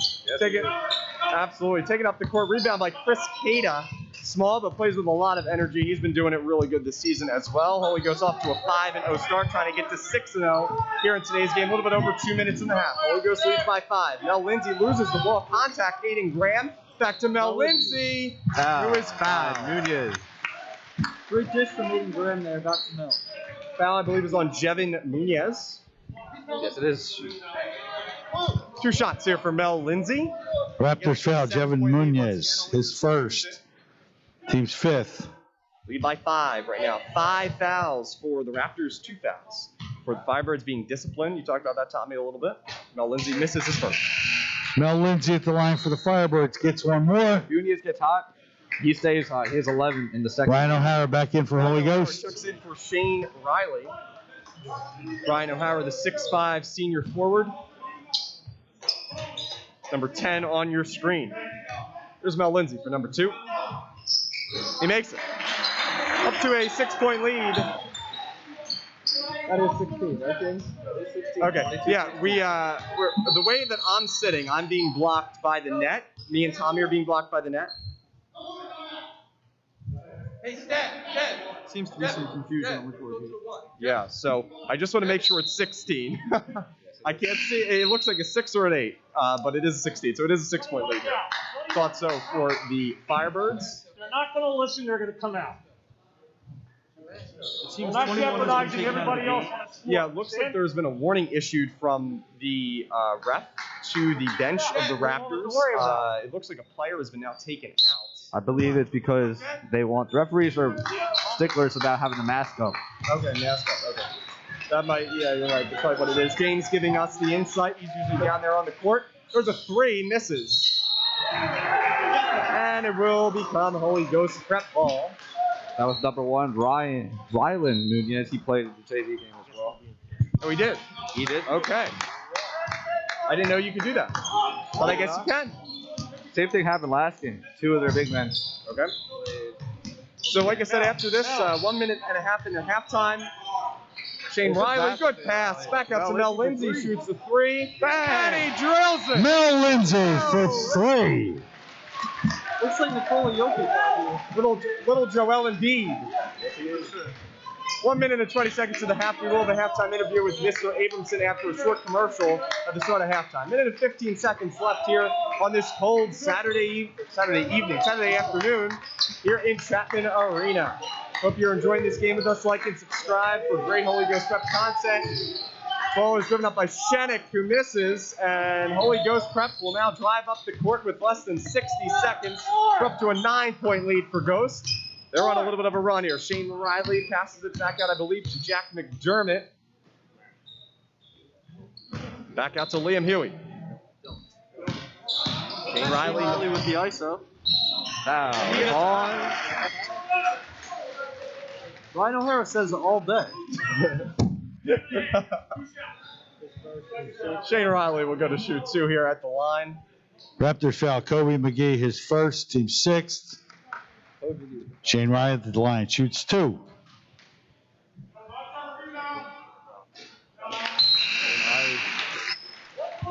Absolutely. Taking up the court. Rebound by Chris Cada. Small, but plays with a lot of energy. He's been doing it really good this season as well. Holy goes off to a 5-0 start, trying to get to 6-0 here in today's game. A little bit over 2 minutes and a half. Holy Ghost leads by 5. Mel Lindsay loses the ball. Contact Aiden Graham. Back to Mel Lindsay, who is fouled. Nunez. Great dish from Aiden Graham there, back to Mel. Foul, I believe, is on Jevin Nunez. Yes, it is. 2 shots here for Mel Lindsay. Raptors foul Jevin Nunez, his first. Team's 5th. Lead by 5 right now. 5 fouls for the Raptors, 2 fouls. For the Firebirds being disciplined. You talked about that, Tommy, a little bit. Mel Lindsay misses his first. Mel Lindsay at the line for the Firebirds gets one more. Nunez gets hot. He stays hot. He has 11 in the second. Ryan O'Hara back in for Holy Ghost. Checks in for Shane Riley. Ryan O'Hara, the 6'5" senior forward. Number 10 on your screen. There's Mel Lindsay for number 2. He makes it. Up to a 6-point lead. That is 16, right, James? That is 16. Okay, yeah, we're the way that I'm sitting, I'm being blocked by the net. Me and Tommy are being blocked by the net. Hey, Stat, Seems to be some confusion on the court here. Yeah, so I just want to make sure it's 16. I can't see. It looks like a 6 or an 8, but it is a 16, so it is a 6-point lead here. Thought so for the Firebirds. They're not going to listen. They're going to come out. It seems We're not 21 has been jeopardizing taken out of everybody the else game. on the score. Yeah, it looks like there's been a warning issued from the ref to the bench of the Raptors. It looks like a player has been now taken out. I believe it's because they want the referees are sticklers about having the mask up. Okay, mask up. Okay. That might, yeah, you're right. That's probably what it is. James giving us the insight. He's usually down there on the court. There's a 3, misses. And it will become Holy Ghost prep ball. That was number 1, Rylan Nunez. He played the JV game as well. Oh, he did? He did. Okay. I didn't know you could do that. But I guess you can. Same thing happened last game. 2 of their big men. Okay. So like I said, after this, 1 minute and a half into halftime, Shane Riley, good pass. Back out to Mel Lindsay, shoots the 3. And he drills it. Mel Lindsay for 3. Looks like Nikola Jokic out here. Little Joel Embiid. 1 minute and 20 seconds to the half. We will have a halftime interview with Mr. Abramson after a short commercial at the start of halftime. Minute and 15 seconds left here on this cold Saturday afternoon here in Chapman Arena. Hope you're enjoying this game with us. Like and subscribe for great Holy Ghost Prep content. Ball is driven up by Shenik, who misses, and Holy Ghost Prep will now drive up the court with less than 60 seconds. We're up to a 9-point lead for Ghost. They're on a little bit of a run here. Shane Riley passes it back out, I believe, to Jack McDermott. Back out to Liam Huey. Shane Riley with the ISO. Foul. Ryan O'Hara says all day. Shane Riley will go to shoot 2 here at the line. Raptors foul. Kobe McGee, his first, team 6th. Shane Riley at the line, shoots 2.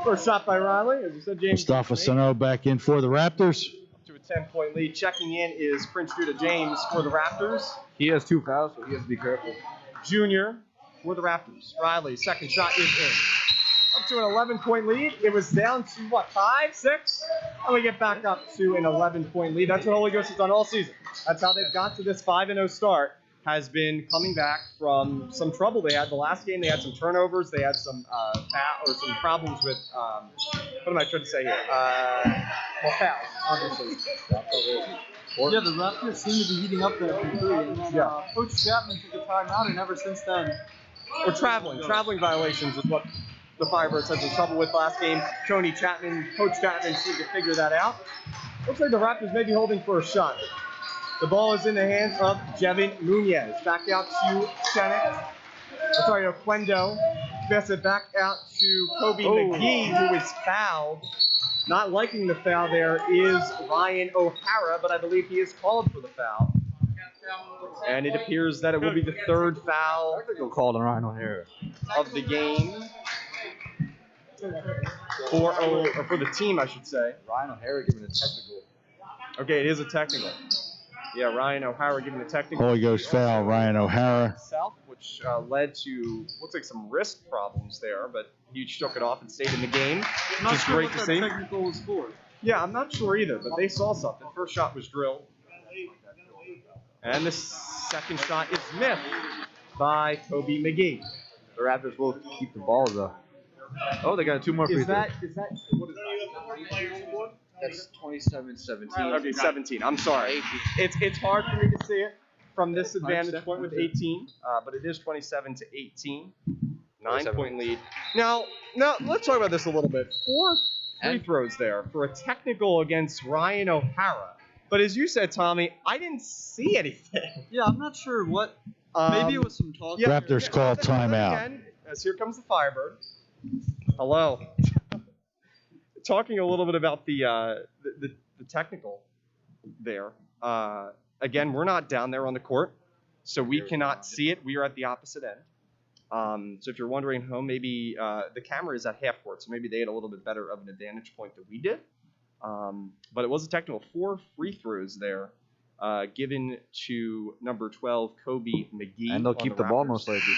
First shot by Riley, as you said, James. Mustafa Sano back in for the Raptors. To a 10-point lead. Checking in is Prince Judah James for the Raptors. He has 2 fouls, so he has to be careful. Junior for the Raptors. Riley's second shot is in. Up to an 11-point lead. It was down to, what, 5, 6? And we get back up to an 11-point lead. That's what Holy Ghost has done all season. That's how they've got to this 5-0 start, has been coming back from some trouble they had the last game. They had some turnovers. They had some some problems with, what am I trying to say here? Fouls, obviously. Yeah, the Raptors seem to be heating up there for 3. And then, Coach Chapman took a timeout, and ever since then... Or traveling violations is what the Firebirds had some trouble with last game. Coach Chapman seemed to figure that out. Looks like the Raptors may be holding for a shot. The ball is in the hands of Jevin Nunez. Back out to Oquendo. Pass it back out to Kobe McGee, who is fouled. Not liking the foul there is Ryan O'Hara, but I believe he is called for the foul. And it appears that it will be the 3rd foul Called on Ryan O'Hara. of the game. For the team, I should say. Ryan O'Hara giving a technical. Okay, it is a technical. Yeah, Ryan O'Hara giving a technical. Holy Ghost foul, Ryan O'Hara. South, which led to, looks like some wrist problems there, but he shook it off and stayed in the game, which is great to see. Technical was for. Yeah, I'm not sure either, but they saw something. First shot was drilled. And the second shot is missed by Kobe McGee. The Raptors will keep the ball, though. Oh, they got 2 more free throws. What is that? That's 27-17. Okay, 17. I'm sorry. It's hard for me to see it from this advantage point with 18, but it is 27-18. 9-point lead. Now, let's talk about this a little bit. 4 free throws there for a technical against Ryan O'Hara. But as you said, Tommy, I didn't see anything. Yeah, I'm not sure what. Maybe it was some talk. Yeah, Raptors call timeout. Again, as here comes the Firebird. Hello. Talking a little bit about the technical there. Again, we're not down there on the court, so we cannot see it. We are at the opposite end. So if you're wondering how maybe the camera is at half court, so maybe they had a little bit better of an advantage point than we did. But it was a technical. 4 free throws there given to number 12, Kobe McGee. And they'll on keep the ball Raptors. most likely.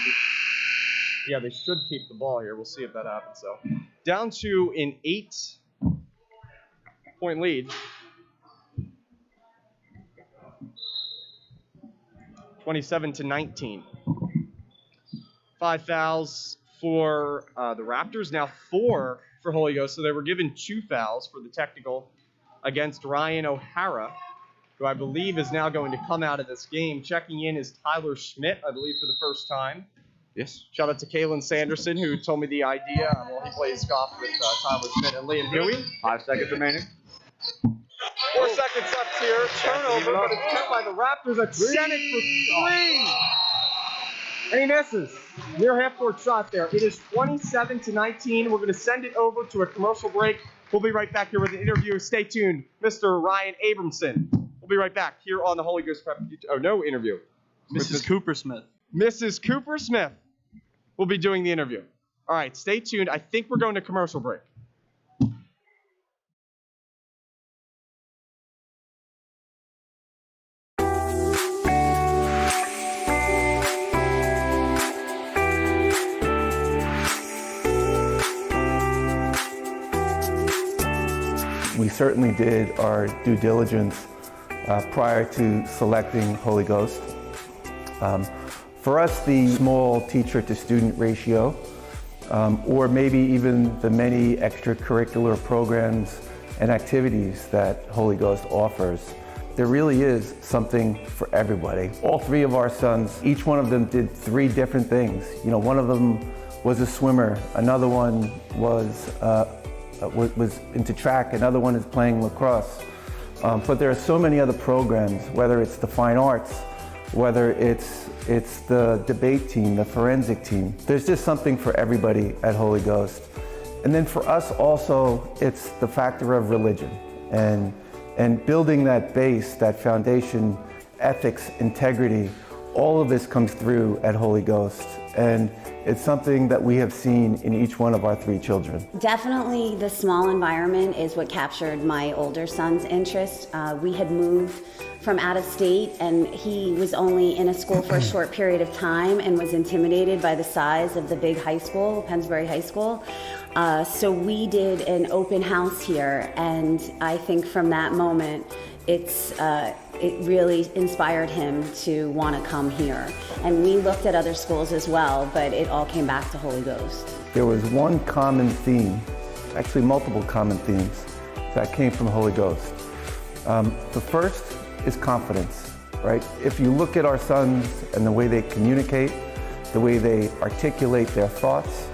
Yeah, they should keep the ball here. We'll see if that happens. So, down to an 8-point lead. 27-19. 5 fouls for the Raptors. Now 4 for Holy Ghost. So they were given 2 fouls for the technical against Ryan O'Hara, who I believe is now going to come out of this game. Checking in is Tyler Schmidt, I believe, for the first time. Yes. Shout out to Kalen Sanderson, who told me the idea. Well, he plays golf with Tyler Schmidt and Liam Huey. 5 seconds remaining. 4 seconds left here. Turnover, but it's kept by the Raptors. That's Senick for 3. And he misses. Near half-court shot there. It is 27-19. We're going to send it over to a commercial break. We'll be right back here with an interview. Stay tuned, Mr. Ryan Abramson. We'll be right back here on the Holy Ghost Prep. Oh, no interview. Mrs. Cooper Smith. Mrs. Cooper Smith will be doing the interview. All right, stay tuned. I think we're going to commercial break. We certainly did our due diligence prior to selecting Holy Ghost. For us, the small teacher-to-student ratio, or maybe even the many extracurricular programs and activities that Holy Ghost offers, there really is something for everybody. All 3 of our sons, each one of them did 3 different things. You know, one of them was a swimmer, another one was into track, another one is playing lacrosse. But there are so many other programs, whether it's the fine arts, whether it's the debate team, the forensic team. There's just something for everybody at Holy Ghost. And then for us also, it's the factor of religion and building that base, that foundation, ethics, integrity. All of this comes through at Holy Ghost. And it's something that we have seen in each one of our 3 children. Definitely the small environment is what captured my older son's interest. We had moved from out of state and he was only in a school for a short period of time and was intimidated by the size of the big high school, Pennsbury High School. So we did an open house here, and I think from that moment it really inspired him to want to come here. And we looked at other schools as well, but it all came back to Holy Ghost. There was one common theme, actually multiple common themes, that came from Holy Ghost. The first is confidence, right? If you look at our sons and the way they communicate, the way they articulate their thoughts,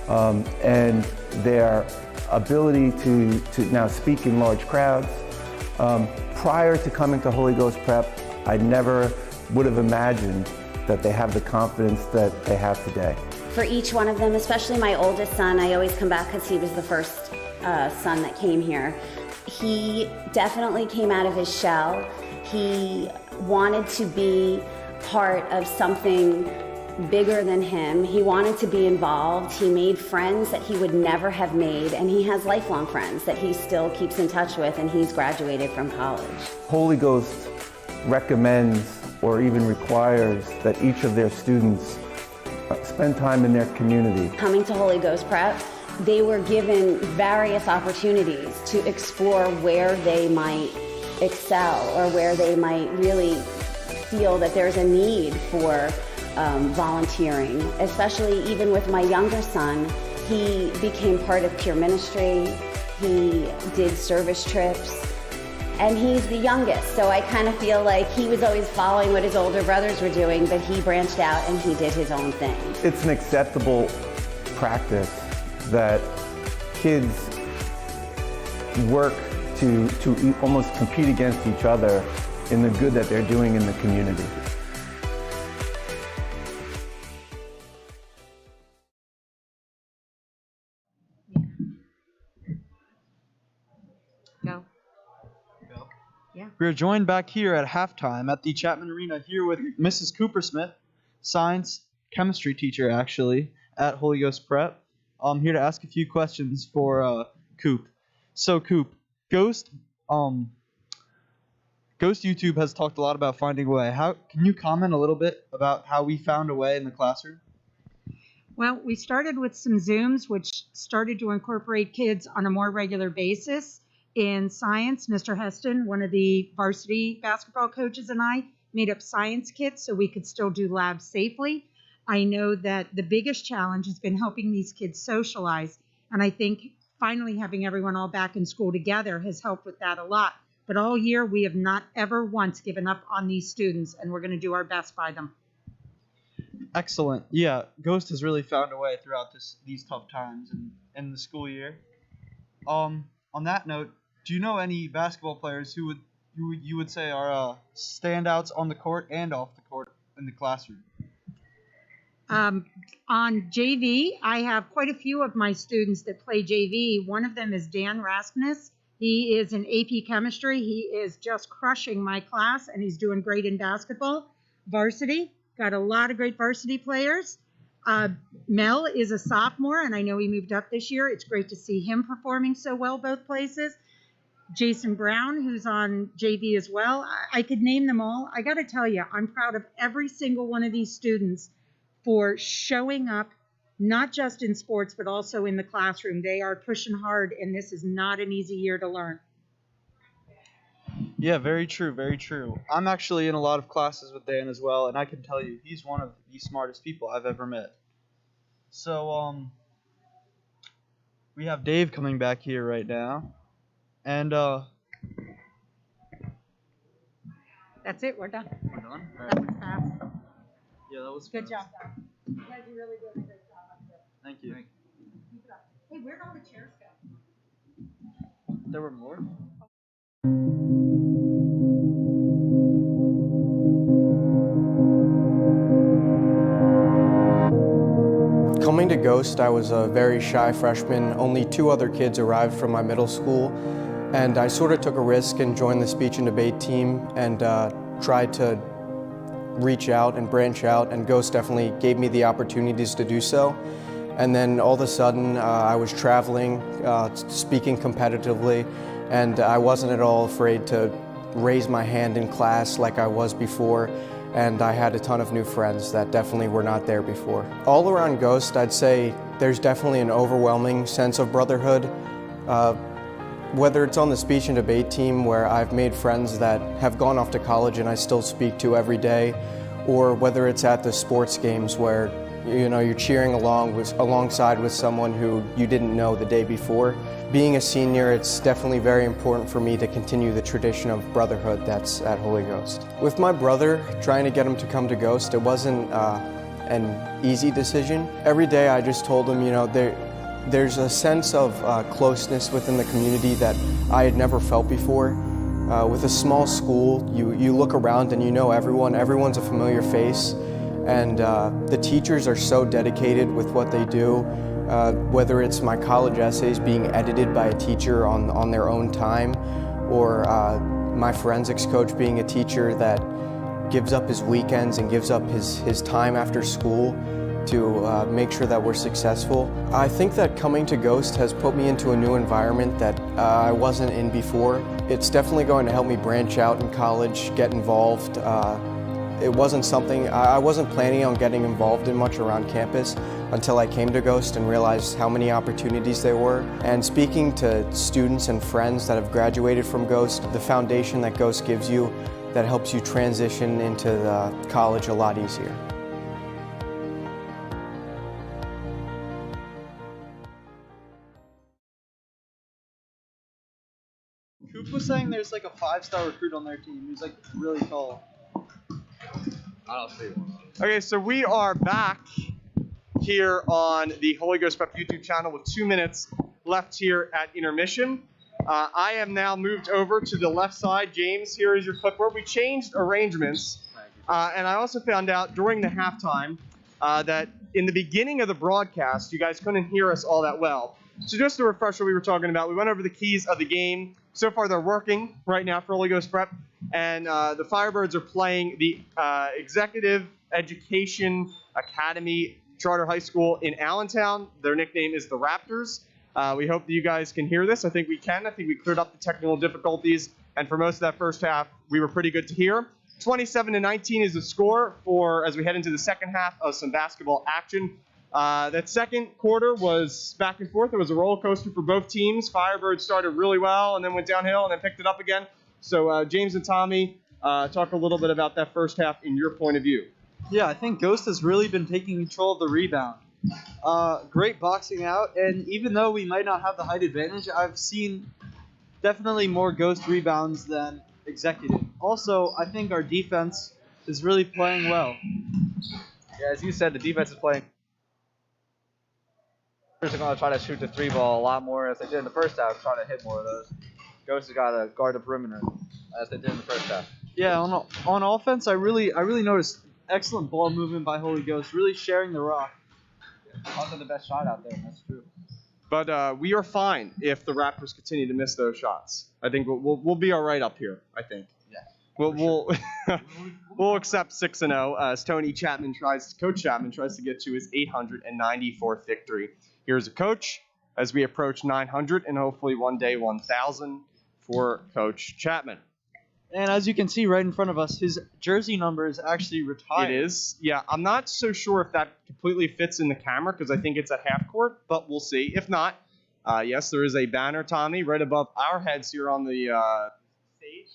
and their ability to now speak in large crowds, prior to coming to Holy Ghost Prep, I never would have imagined that they have the confidence that they have today. For each one of them, especially my oldest son, I always come back because he was the first son that came here. He definitely came out of his shell. He wanted to be part of something bigger than him. He wanted to be involved. He made friends that he would never have made, and he has lifelong friends that he still keeps in touch with, and he's graduated from college. Holy Ghost recommends or even requires that each of their students spend time in their community. Coming to Holy Ghost Prep, they were given various opportunities to explore where they might excel or where they might really feel that there's a need for volunteering, especially even with my younger son. He became part of peer ministry, he did service trips, and he's the youngest, so I kind of feel like he was always following what his older brothers were doing, but he branched out and he did his own thing. It's an acceptable practice that kids work to almost compete against each other in the good that they're doing in the community. We are joined back here at halftime at the Chapman Arena here with Mrs. Cooper Smith, science chemistry teacher actually at Holy Ghost Prep. I'm here to ask a few questions for Coop. So Coop, Ghost Ghost YouTube has talked a lot about finding a way. How can you comment a little bit about how we found a way in the classroom? Well, we started with some Zooms, which started to incorporate kids on a more regular basis. In science, Mr. Heston, one of the varsity basketball coaches, and I made up science kits so we could still do labs safely. I know that the biggest challenge has been helping these kids socialize, and I think finally having everyone all back in school together has helped with that a lot. But all year, we have not ever once given up on these students, and we're going to do our best by them. Excellent. Yeah, Ghost has really found a way throughout these tough times in the school year. On that note, do you know any basketball players who you would say are standouts on the court and off the court in the classroom? On JV, I have quite a few of my students that play JV. One of them is Dan Rasmus. He is in AP Chemistry. He is just crushing my class, and he's doing great in basketball. Varsity, got a lot of great varsity players. Mel is a sophomore, and I know he moved up this year. It's great to see him performing so well both places. Jason Brown, who's on JV as well. I could name them all. I got to tell you, I'm proud of every single one of these students for showing up, not just in sports, but also in the classroom. They are pushing hard, and this is not an easy year to learn. Yeah, very true, very true. I'm actually in a lot of classes with Dan as well, and I can tell you he's one of the smartest people I've ever met. So, we have Dave coming back here right now, and That's it. We're done. we're done. All right. That was fast. Yeah, that was Good fast. job, guys. You guys are really doing a great job up there. Thank you. Keep it up. Hey, where'd all the chairs go? There were more. Coming to Ghost, I was a very shy freshman. Only 2 other kids arrived from my middle school, and I sort of took a risk and joined the speech and debate team and tried to reach out and branch out, and Ghost definitely gave me the opportunities to do so. And then all of a sudden, I was traveling, speaking competitively, and I wasn't at all afraid to raise my hand in class like I was before. And I had a ton of new friends that definitely were not there before. All around Ghost, I'd say there's definitely an overwhelming sense of brotherhood. Whether it's on the speech and debate team, where I've made friends that have gone off to college and I still speak to every day, or whether it's at the sports games where you're cheering alongside with someone who you didn't know the day before. Being a senior, it's definitely very important for me to continue the tradition of brotherhood that's at Holy Ghost. With my brother, trying to get him to come to Ghost, it wasn't an easy decision. Every day I just told him, there's a sense of closeness within the community that I had never felt before. With a small school, you look around and you know everyone's a familiar face. And the teachers are so dedicated with what they do, whether it's my college essays being edited by a teacher on their own time, or my forensics coach being a teacher that gives up his weekends and gives up his time after school to make sure that we're successful. I think that coming to Ghost has put me into a new environment that I wasn't in before. It's definitely going to help me branch out in college, get involved. It wasn't something, I wasn't planning on getting involved in much around campus until I came to Ghost and realized how many opportunities there were. And speaking to students and friends that have graduated from Ghost, the foundation that Ghost gives you that helps you transition into the college a lot easier. Coop was saying there's like a 5-star recruit on their team who's like really tall. I don't see one. Okay, so we are back here on the Holy Ghost Prep YouTube channel with 2 minutes left here at intermission. I am now moved over to the left side. James, here is your clipboard. We changed arrangements, and I also found out during the halftime that in the beginning of the broadcast, you guys couldn't hear us all that well. So just to refresh what we were talking about, we went over the keys of the game. So far, they're working right now for Holy Ghost Prep, and the Firebirds are playing the Executive Education Academy Charter High School in Allentown. Their nickname is the Raptors. We hope that you guys can hear this. I think we can. I think we cleared up the technical difficulties And for most of that first half, we were pretty good to hear. 27-19 is the score for as we head into the second half of some basketball action. That second quarter was back and forth. It was a roller coaster for both teams. Firebirds started really well and then went downhill and then picked it up again. So James and Tommy, talk a little bit about that first half in your point of view. Yeah, I think Ghost has really been taking control of the rebound. Great boxing out, and even though we might not have the height advantage, I've seen definitely more Ghost rebounds than Executive. Also, I think our defense is really playing well. Yeah, as you said, the defense is playing. They're going to try to shoot the 3-ball a lot more as they did in the first half, trying to hit more of those. Ghost has got to guard the perimeter as they did in the first half. Yeah, on offense, I really noticed excellent ball movement by Holy Ghost, really sharing the rock. Also the best shot out there, and that's true. But we are fine if the Raptors continue to miss those shots. I think we'll be all right up here, I think. Yeah. We'll accept 6-0 as Coach Chapman tries to get to his 894th victory. Here's a coach as we approach 900 and hopefully one day 1,000 for Coach Chapman. And as you can see right in front of us, his jersey number is actually retired. It is. Yeah, I'm not so sure if that completely fits in the camera because I think it's at half court, but we'll see. If not, yes, there is a banner, Tommy, right above our heads here on the stage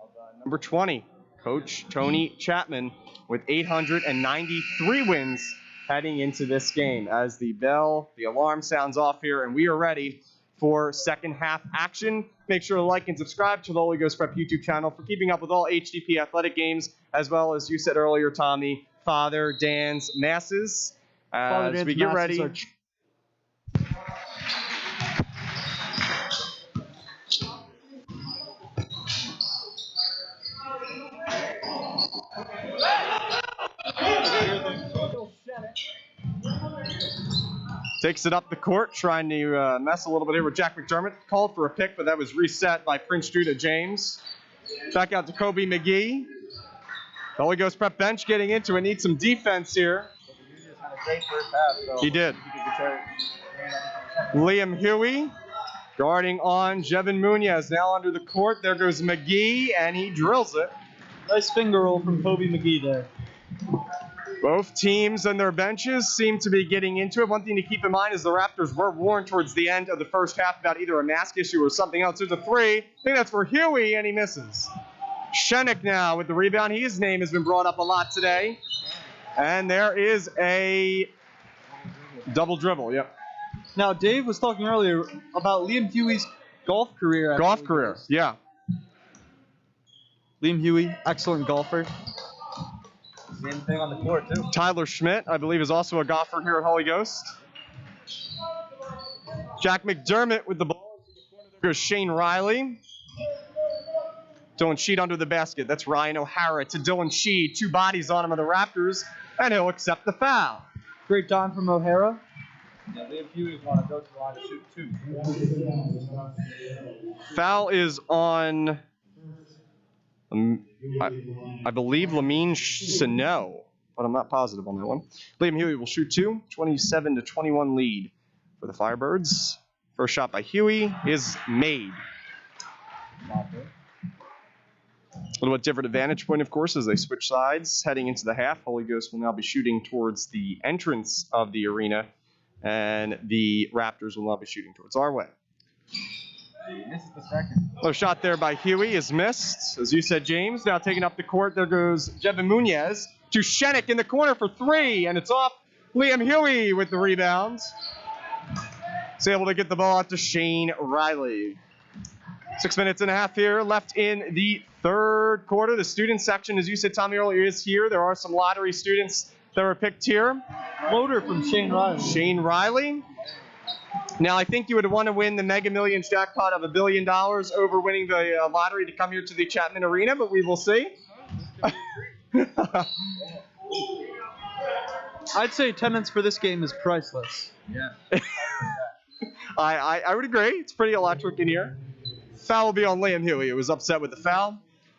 of number 20, Coach Tony Chapman with 893 wins heading into this game as the alarm sounds off here, and we are ready for second half action. Make sure to like and subscribe to the Holy Ghost Prep YouTube channel for keeping up with all HGP athletic games, as well as you said earlier, Tommy, Father Dan's masses. As we get ready. Takes it up the court, trying to mess a little bit here with Jack McDermott. Called for a pick, but that was reset by Prince Judah James. Back out to Kobe McGee. The Holy Ghost Prep bench getting into it. Needs some defense here. Had a great first half, so He did. Liam Huey guarding on Jevin Munoz. Now under the court. There goes McGee, and he drills it. Nice finger roll from Kobe McGee there. Both teams and their benches seem to be getting into it. One thing to keep in mind is the Raptors were warned towards the end of the first half about either a mask issue or something else. There's a three. I think that's for Huey, and he misses. Shenik now with the rebound. His name has been brought up a lot today. And there is a double dribble, yep. Now, Dave was talking earlier about Liam Huey's golf career. Yeah. Liam Huey, excellent golfer. Same thing on the court, too. Tyler Schmidt, I believe, is also a golfer here at Holy Ghost. Jack McDermott with the ball. There goes Shane Riley. Dylan Sheed under the basket. That's Ryan O'Hara to Dylan Sheed. Two bodies on him of the Raptors, and he'll accept the foul. Great dime from O'Hara. Yeah, Liam Huey's going to go to the line to shoot two. Foul is on, I believe, Lamine Sano, but I'm not positive on that one. Liam Huey will shoot two. 27-21 lead for the Firebirds. First shot by Huey is made. A little bit different advantage point, of course, as they switch sides heading into the half. Holy Ghost will now be shooting towards the entrance of the arena, and the Raptors will now be shooting towards our way. Misses the second. Another shot there by Huey is missed. As you said, James, now taking up the court, there goes Jevin Munoz to Shenik in the corner for three, and it's off. Liam Huey with the rebound. He's able to get the ball out to Shane Riley. 6 minutes and a half here left in the third quarter. The student section, as you said, Tommy, earlier, is here. There are some lottery students that were picked here. Floater from Shane Riley. Shane Riley. Now, I think you would want to win the Mega Millions jackpot of $1 billion over winning the lottery to come here to the Chapman Arena, but we will see. I'd say attendance for this game is priceless. Yeah. I would agree. It's pretty electric in here. Foul will be on Liam Huey. He was upset with the foul.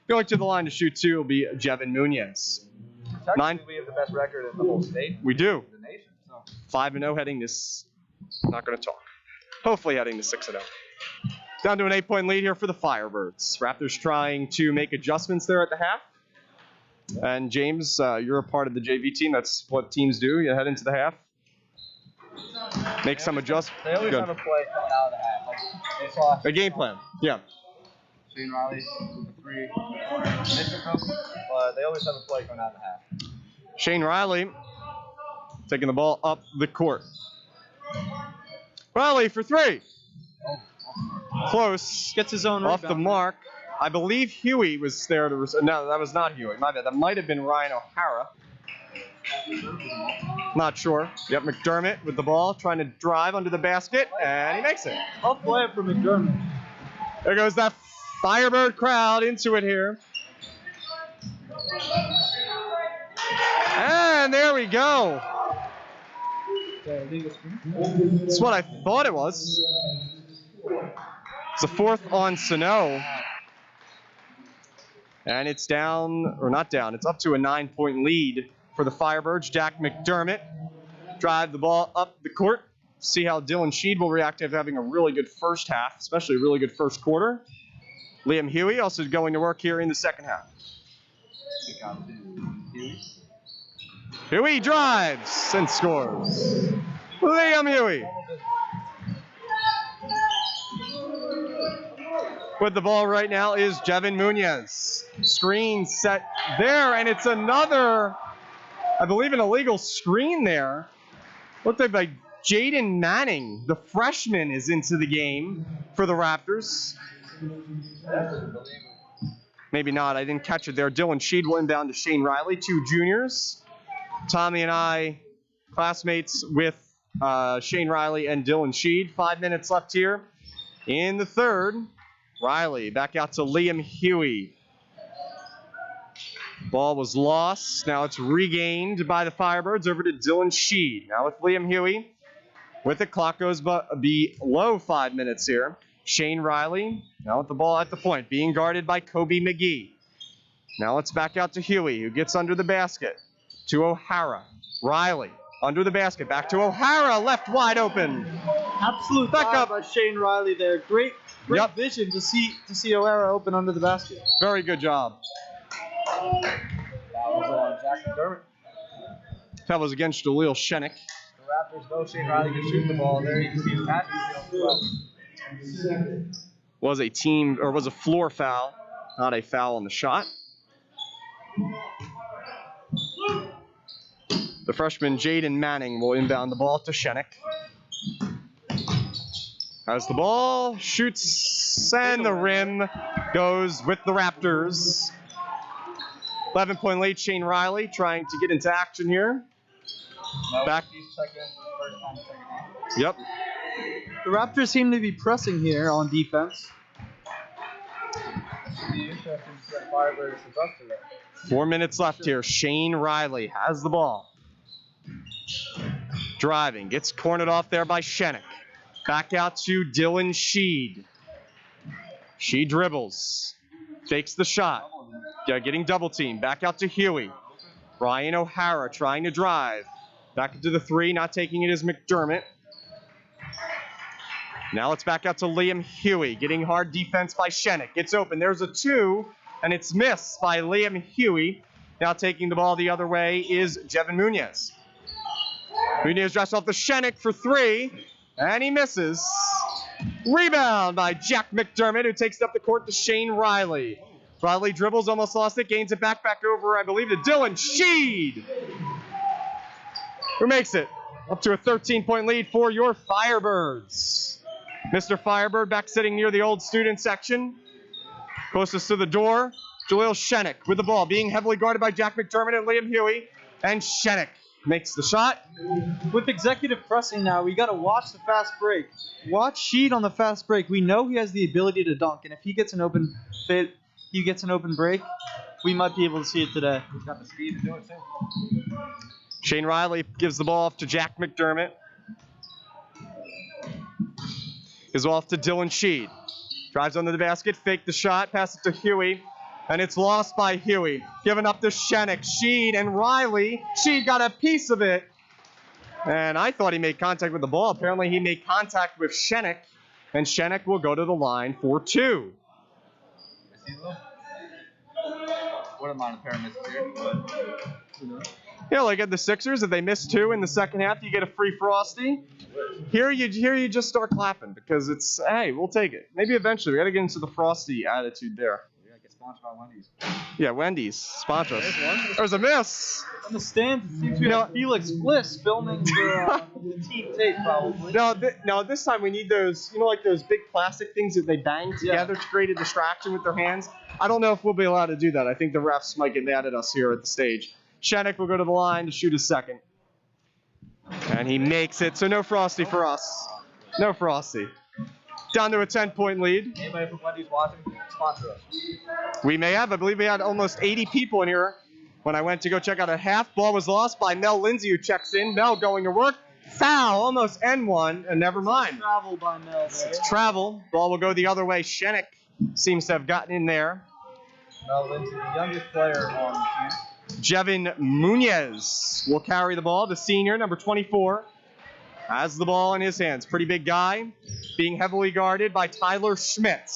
Going to the line to shoot two will be Jevin Munoz. Technically, we have the best record in the whole state. We do. The nation. So. 5-0 heading this. Not going to talk. Hopefully heading to 6-0. Down to an 8-point lead here for the Firebirds. Raptors trying to make adjustments there at the half. And James, you're a part of the JV team. That's what teams do. You head into the half. Make some adjustments. They always Good. have a play coming out of the half. Like, they saw A game plan. Yeah. Shane Riley, 3, missed them, but they always have a play coming out of the half. Shane Riley taking the ball up the court. Riley for 3. Close. Gets his own Off the rebound. mark. I believe Huey was there to no, that was not Huey. My bad. That might have been Ryan O'Hara. Not sure. Yep, McDermott with the ball, trying to drive under the basket, and he makes it. Tough play for McDermott. There goes that Firebird crowd into it here. And there we go. That's what I thought it was. It's the 4th on Sano. And it's down, or not down, it's up to a 9-point lead for the Firebirds. Jack McDermott drive the ball up the court. See how Dylan Sheed will react after having a really good first half, especially a really good first quarter. Liam Huey also going to work here in the second half. Huey drives and scores. Liam Huey. With the ball right now is Jevin Munoz. Screen set there, and it's another, I believe, an illegal screen there. Looked like Jaden Manning, the freshman, is into the game for the Raptors. Maybe not. I didn't catch it there. Dylan Sheed will inbound to Shane Riley, 2 juniors. Tommy and I, classmates with Shane Riley and Dylan Sheed. 5 minutes left here in the third. Riley back out to Liam Huey. Ball was lost. Now it's regained by the Firebirds over to Dylan Sheed. Now with Liam Huey. With the clock goes below 5 minutes here. Shane Riley now with the ball at the point, being guarded by Kobe McGee. Now it's back out to Huey, who gets under the basket. To O'Hara. Riley under the basket. Back to O'Hara, left wide open. Absolute Back up by Shane Riley there. Great vision to see O'Hara open under the basket. Very good job. That was on Jack McDermott. That was against Jaleel Shenik. The Raptors know Shane Riley can shoot the ball. There you can see his passing skills. Was a floor foul, not a foul on the shot. The freshman Jaden Manning will inbound the ball to Shenik. As the ball shoots and the rim goes with the Raptors. 11-point lead, Shane Riley trying to get into action here. Back. Yep. The Raptors seem to be pressing here on defense. 4 minutes left here. Shane Riley has the ball. Driving, gets cornered off there by Shenik. Back out to Dylan Sheed. She dribbles. Fakes the shot. Getting double teamed. Back out to Huey. Ryan O'Hara trying to drive. Back into the 3, not taking it is McDermott. Now it's back out to Liam Huey. Getting hard defense by Shenik. Gets open. There's a 2, and it's missed by Liam Huey. Now taking the ball the other way is Jevin Munoz. Munoz drops off the Shenik for 3, and he misses. Rebound by Jack McDermott, who takes it up the court to Shane Riley. Riley dribbles, almost lost it, gains it back over, I believe, to Dylan Sheed, who makes it up to a 13-point lead for your Firebirds. Mr. Firebird back sitting near the old student section. Closest to the door, Jaleel Shenik with the ball, being heavily guarded by Jack McDermott and Liam Huey. And Shenik makes the shot. With executive pressing now, we got to watch the fast break. Watch Sheed on the fast break. We know he has the ability to dunk, and if he gets an open break, we might be able to see it today. He's got the speed to do it too. Shane Riley gives the ball off to Jack McDermott. Gives off to Dylan Sheed. Drives under the basket, fake the shot, pass it to Huey, and it's lost by Huey. Given up to Shenik. Sheed and Riley. Sheed got a piece of it, and I thought he made contact with the ball. Apparently he made contact with Shenik, And Shenik will go to the line for 2. Wouldn't mind a pair of misses here, but Yeah, like at the Sixers, if they miss 2 in the second half, you get a free Frosty. Here you just start clapping because it's, hey, we'll take it. Maybe eventually we got to get into the Frosty attitude there. we gotta get sponsored by Wendy's. Yeah, Wendy's sponsor us. There's a miss. On the stands, it seems we have Felix Bliss filming for the team tape, probably. No, this time we need those, like those big plastic things that they bang together to create a distraction with their hands. I don't know if we'll be allowed to do that. I think the refs might get mad at us here at the stage. Shenik will go to the line to shoot his second. And he makes it, so no Frosty for us. No Frosty. Down to a 10-point lead. Anybody from Wendy's watching, sponsor us. We may have. I believe we had almost 80 people in here when I went to go check out a half. Ball was lost by Mel Lindsay, who checks in. Mel going to work. Foul, almost N1, and never mind. Travel by Mel there. It's travel. Ball will go the other way. Shenik seems to have gotten in there. Mel Lindsay, the youngest player on the team. Jevin Munez will carry the ball. The senior, number 24, has the ball in his hands. Pretty big guy, being heavily guarded by Tyler Schmidt.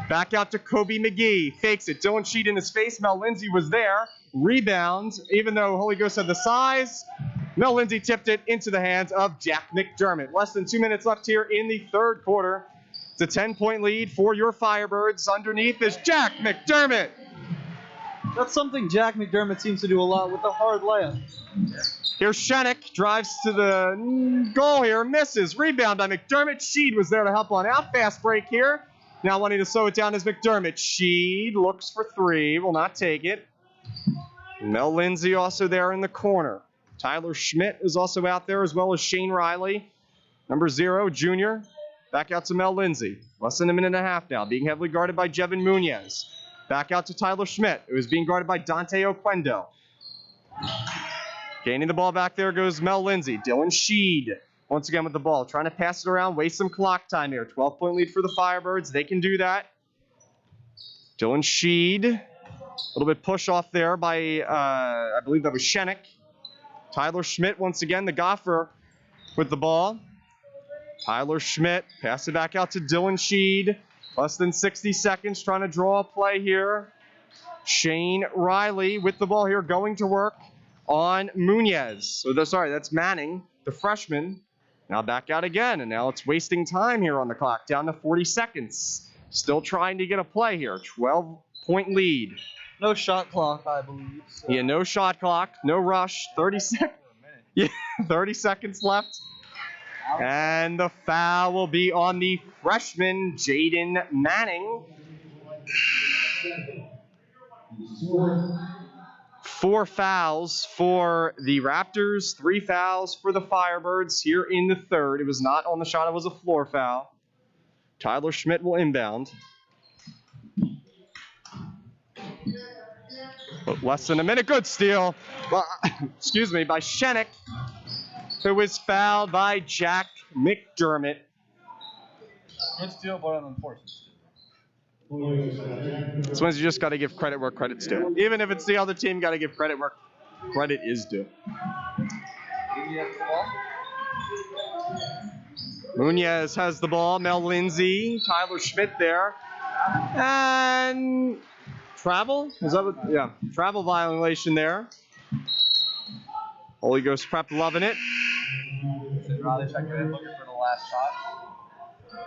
Back out to Kobe McGee. Fakes it. Dylan Sheed in his face. Mel Lindsay was there. Rebound. Even though Holy Ghost had the size, Mel Lindsay tipped it into the hands of Jack McDermott. Less than 2 minutes left here in the third quarter. It's a 10-point lead for your Firebirds. Underneath is Jack McDermott. That's something Jack McDermott seems to do a lot with the hard layup. Here's Shenik, drives to the goal here, misses. Rebound by McDermott. Sheed was there to help on out. Fast break here. Now wanting to slow it down is McDermott. Sheed looks for 3, will not take it. Mel Lindsay also there in the corner. Tyler Schmidt is also out there, as well as Shane Riley. Number 0, junior. Back out to Mel Lindsay. Less than a minute and a half now, being heavily guarded by Jevin Munez. Back out to Tyler Schmidt, who is being guarded by Dante Oquendo. Gaining the ball back there goes Mel Lindsay. Dylan Sheed once again with the ball, trying to pass it around, waste some clock time here. 12-point lead for the Firebirds. They can do that. Dylan Sheed, a little bit push off there by, I believe that was Shenik. Tyler Schmidt once again, the golfer with the ball. Tyler Schmidt, pass it back out to Dylan Sheed. Less than 60 seconds, trying to draw a play here. Shane Riley with the ball here, going to work on Munez. So that's Manning, the freshman. Now back out again, and now it's wasting time here on the clock, down to 40 seconds. Still trying to get a play here, 12-point lead. No shot clock, I believe. So. Yeah, no shot clock, no rush, 30 seconds. Yeah, 30 seconds left. And the foul will be on the freshman, Jaden Manning. 4 fouls for the Raptors, 3 fouls for the Firebirds here in the third. It was not on the shot, it was a floor foul. Tyler Schmidt will inbound. But less than a minute, good steal. Excuse me, by Shenik, who was fouled by Jack McDermott. Good steal, but unfortunate. This one's you just got to give credit where credit's due. Even if it's the other team, got to give credit where credit is due. Munez has the ball. Mel Lindsay, Tyler Schmidt there. And travel? Is that what? Yeah, travel violation there. Holy Ghost Prep loving it. Riley checking in, looking for the last shot.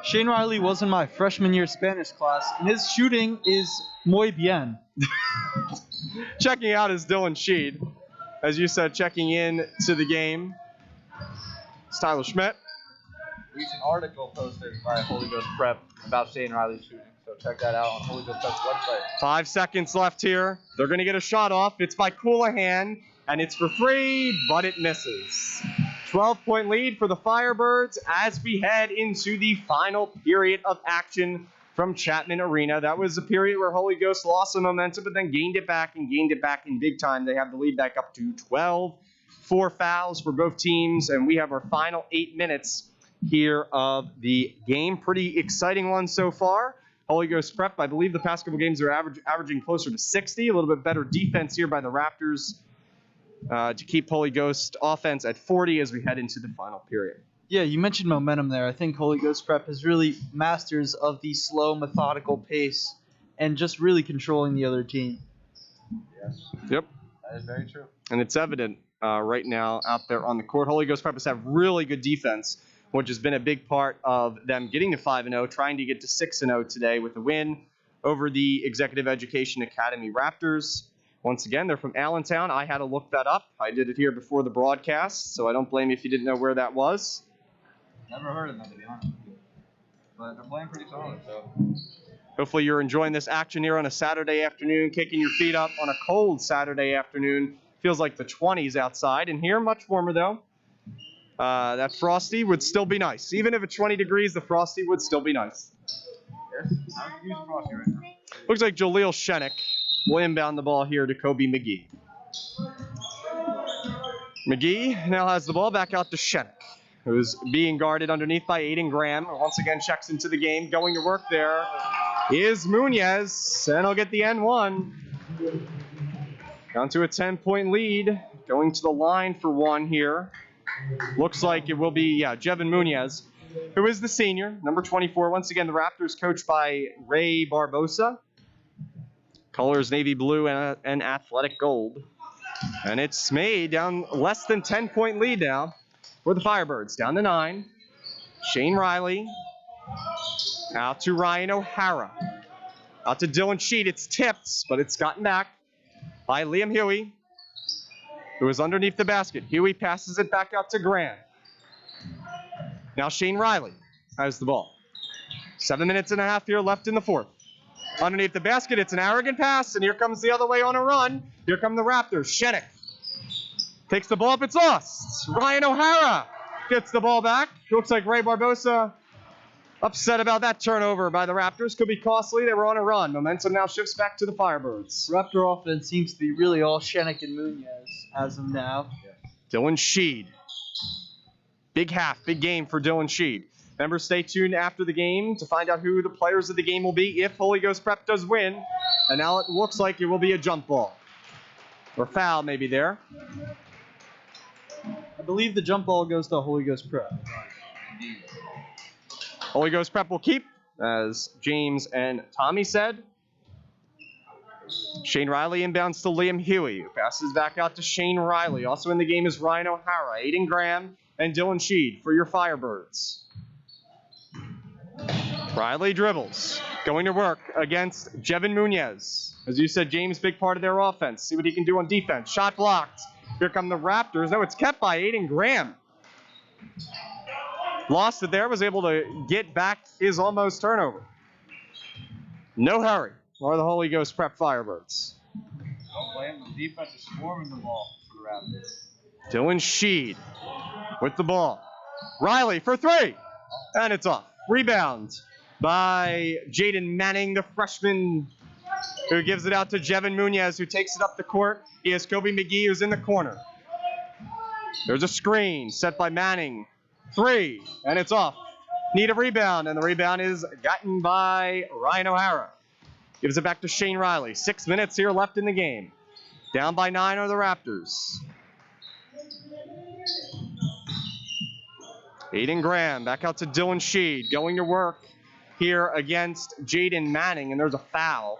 Shane Riley was in my freshman year Spanish class, and his shooting is muy bien. Checking out is Dylan Sheed. As you said, checking in to the game. It's Tyler Schmidt. Recent article posted by Holy Ghost Prep about Shane Riley's shooting, so check that out on Holy Ghost Prep's website. 5 seconds left here. They're going to get a shot off. It's by Coolahan, and it's for 3, but it misses. 12-point lead for the Firebirds as we head into the final period of action from Chapman Arena. That was a period where Holy Ghost lost some momentum, but then gained it back in big time. They have the lead back up to 12. 4 fouls for both teams, and we have our final 8 minutes here of the game. Pretty exciting one so far. Holy Ghost Prep, I believe the past couple games are averaging closer to 60. A little bit better defense here by the Raptors to keep Holy Ghost offense at 40 as we head into the final period. Yeah, you mentioned momentum there. I think Holy Ghost Prep is really masters of the slow, methodical pace and just really controlling the other team. Yes. Yep. That is very true. And it's evident right now out there on the court. Holy Ghost Preppers have really good defense, which has been a big part of them getting to 5-0, trying to get to 6-0 today with a win over the Executive Education Academy Raptors. Once again, they're from Allentown. I had to look that up. I did it here before the broadcast, so I don't blame you if you didn't know where that was. Never heard of them, to be honest with you. But they're playing pretty solid, so. Hopefully you're enjoying this action here on a Saturday afternoon, kicking your feet up on a cold Saturday afternoon. Feels like the 20s outside, and here much warmer though. That Frosty would still be nice. Even if it's 20 degrees, the Frosty would still be nice. Yes, I would use Frosty right now. Looks like Jaleel Shenik will inbound the ball here to Kobe McGee. McGee now has the ball back out to Shenik, who's being guarded underneath by Aiden Graham. Once again checks into the game. Going to work there is Munoz, and he'll get the N1. Down to a 10-point lead. Going to the line for one here. Looks like it will be, Jevin Munoz, who is the senior, number 24. Once again, the Raptors coached by Ray Barbosa. Colors navy blue and athletic gold. And it's made down less than 10-point lead now for the Firebirds. Down to 9. Shane Riley. Out to Ryan O'Hara. Out to Dylan Sheed. It's tipped, but it's gotten back by Liam Huey, who is underneath the basket. Huey passes it back out to Graham. Now Shane Riley has the ball. 7 minutes and a half here left in the fourth. Underneath the basket, it's an arrogant pass, and here comes the other way on a run. Here come the Raptors. Shenik takes the ball up, it's lost. Ryan O'Hara gets the ball back. Looks like Ray Barbosa upset about that turnover by the Raptors. Could be costly. They were on a run. Momentum now shifts back to the Firebirds. Raptor offense seems to be really all Shenik and Munoz as of now. Dylan Sheed. Big half, big game for Dylan Sheed. Remember, stay tuned after the game to find out who the players of the game will be if Holy Ghost Prep does win. And now it looks like it will be a jump ball. Or foul maybe there. I believe the jump ball goes to Holy Ghost Prep. Holy Ghost Prep will keep, as James and Tommy said. Shane Riley inbounds to Liam Huey, who passes back out to Shane Riley. Also in the game is Ryan O'Hara, Aiden Graham, and Dylan Sheed for your Firebirds. Riley dribbles, going to work against Jevin Munoz. As you said, James, big part of their offense. See what he can do on defense. Shot blocked. Here come the Raptors. No, it's kept by Aiden Graham. Lost it there, was able to get back his almost turnover. No hurry for the Holy Ghost Prep Firebirds. Don't blame the defense is swarming the ball for the Raptors. Dylan Sheed with the ball. Riley for three. And it's off. Rebound by Jaden Manning, the freshman, who gives it out to Jevin Munoz, who takes it up the court. He has Kobe McGee, who's in the corner. There's a screen set by Manning. Three, and it's off. Need a rebound, and the rebound is gotten by Ryan O'Hara. Gives it back to Shane Riley. 6 minutes here left in the game. Down by 9 are the Raptors. Aiden Graham back out to Dylan Sheed, going to work here against Jaden Manning, and there's a foul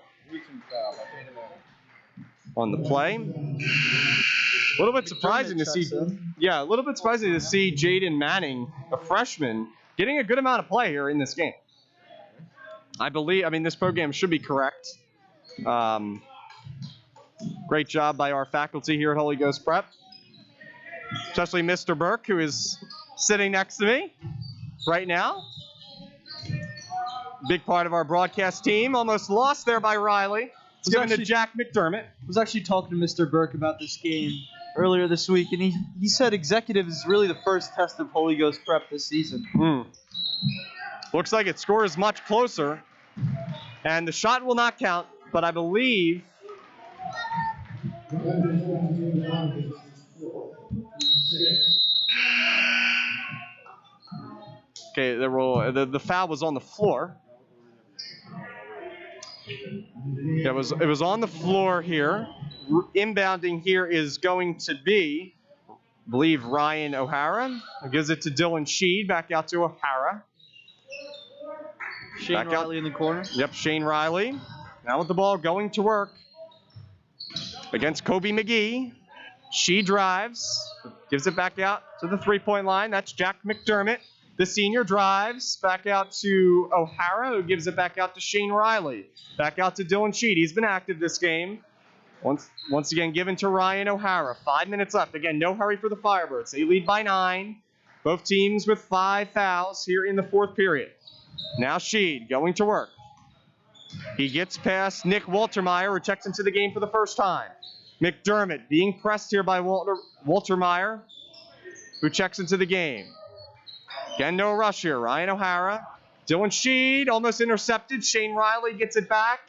on the play. A little bit surprising to see, a little bit surprising to see Jaden Manning, a freshman, getting a good amount of play here in this game. This program should be correct. Great job by our faculty here at Holy Ghost Prep, especially Mr. Burke, who is sitting next to me right now. Big part of our broadcast team. Almost lost there by Riley. It's given to Jack McDermott. I was actually talking to Mr. Burke about this game earlier this week, and he said executive is really the first test of Holy Ghost Prep this season. Looks like it scores much closer, and the shot will not count, but I believe okay, the foul was on the floor. It was on the floor here. Inbounding here is going to be believe Ryan O'Hara. Gives it to Dylan Sheed. Back out to O'Hara. Shane Riley in the corner. Yep, Shane Riley. Now with the ball going to work against Kobe McGee. She drives, gives it back out to the three-point line. That's Jack McDermott. The senior drives back out to O'Hara, who gives it back out to Shane Riley. Back out to Dylan Sheed. He's been active this game. Once again, given to Ryan O'Hara. 5 minutes left. Again, no hurry for the Firebirds. They lead by 9. Both teams with 5 fouls here in the fourth period. Now Sheed going to work. He gets past Nick Waltermeyer, who checks into the game for the first time. McDermott being pressed here by Waltermeyer, who checks into the game. Again, no rush here. Ryan O'Hara. Dylan Sheed almost intercepted. Shane Riley gets it back.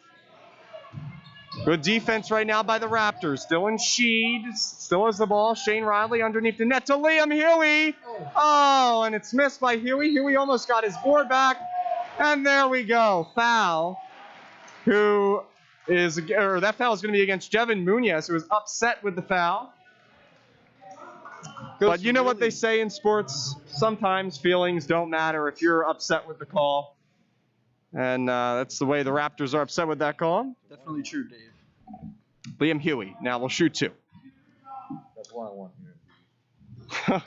Good defense right now by the Raptors. Dylan Sheed still has the ball. Shane Riley underneath the net to Liam Huey. Oh, and it's missed by Huey. Huey almost got his board back. And there we go. Foul. That foul is going to be against Jevin Munoz, who was upset with the foul. But you know what they say in sports? Sometimes feelings don't matter if you're upset with the call. And that's the way the Raptors are upset with that call. Definitely true, Dave. Liam Huey now will shoot 2. That's 1-1 here.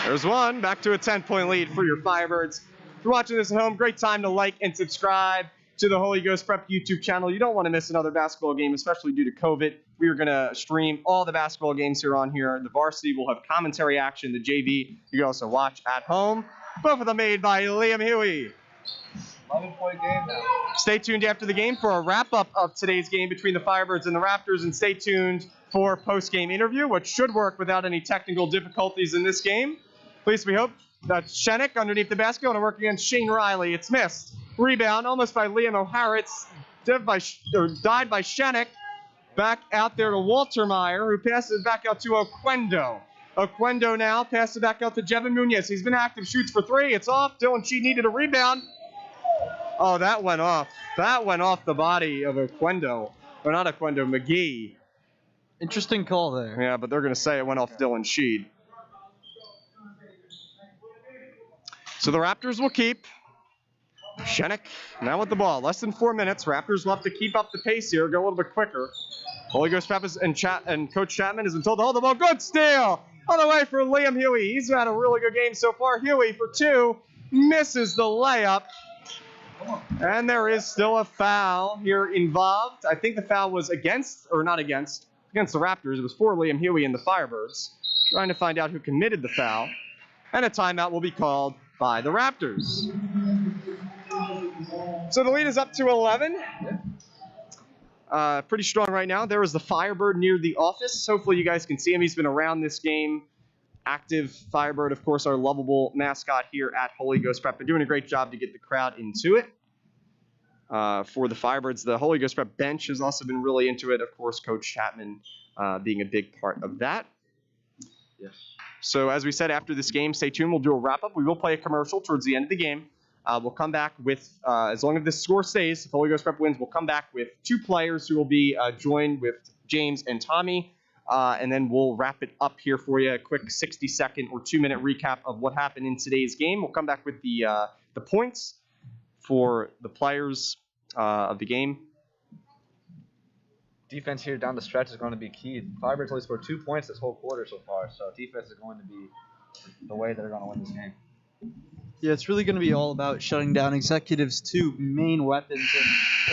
There's one. Back to a 10-point lead for your Firebirds. If you're watching this at home, great time to like and subscribe to the Holy Ghost Prep YouTube channel. You don't want to miss another basketball game, especially due to COVID. We are going to stream all the basketball games here on here. The varsity will have commentary action. The JV, you can also watch at home. Both of them made by Liam Huey. 11-point game now. Stay tuned after the game for a wrap-up of today's game between the Firebirds and the Raptors, and stay tuned for a post-game interview, which should work without any technical difficulties in this game. At least we hope. That's Shenik underneath the basket and work against Shane Riley. It's missed. Rebound almost by Liam O'Hara. It's died by Shenik. Back out there to Waltermeyer, who passes it back out to Oquendo. Oquendo now passes it back out to Jevin Munoz. He's been active, shoots for 3. It's off. Dylan Sheed needed a rebound. Oh, that went off. That went off the body of Oquendo. Or not Oquendo, McGee. Interesting call there. Yeah, but they're going to say it went off Dylan Sheed. So the Raptors will keep. Shenik now with the ball. Less than 4 minutes. Raptors will have to keep up the pace here, go a little bit quicker. Holy Ghost Prep and Coach Chapman has been told to hold the ball. Good steal on the way for Liam Huey. He's had a really good game so far. Huey for 2. Misses the layup. And there is still a foul here involved. I think the foul was against the Raptors. It was for Liam Huey and the Firebirds. Trying to find out who committed the foul. And a timeout will be called by the Raptors. So the lead is up to 11. Pretty strong right now. There is the Firebird near the office. Hopefully you guys can see him. He's been around this game. Active Firebird, of course, our lovable mascot here at Holy Ghost Prep. Been doing a great job to get the crowd into it. For the Firebirds, the Holy Ghost Prep bench has also been really into it. Of course, Coach Chapman being a big part of that. Yes. So as we said, after this game, stay tuned. We'll do a wrap-up. We will play a commercial towards the end of the game. We'll come back with, as long as this score stays, if Holy Ghost Prep wins, we'll come back with 2 players who will be joined with James and Tommy. And then we'll wrap it up here for you. A quick 60-second or 2-minute recap of what happened in today's game. We'll come back with the points for the players of the game. Defense here down the stretch is going to be key. Firebirds only scored 2 points this whole quarter so far, so defense is going to be the way they're going to win this game. Yeah, it's really going to be all about shutting down Executive's 2 main weapons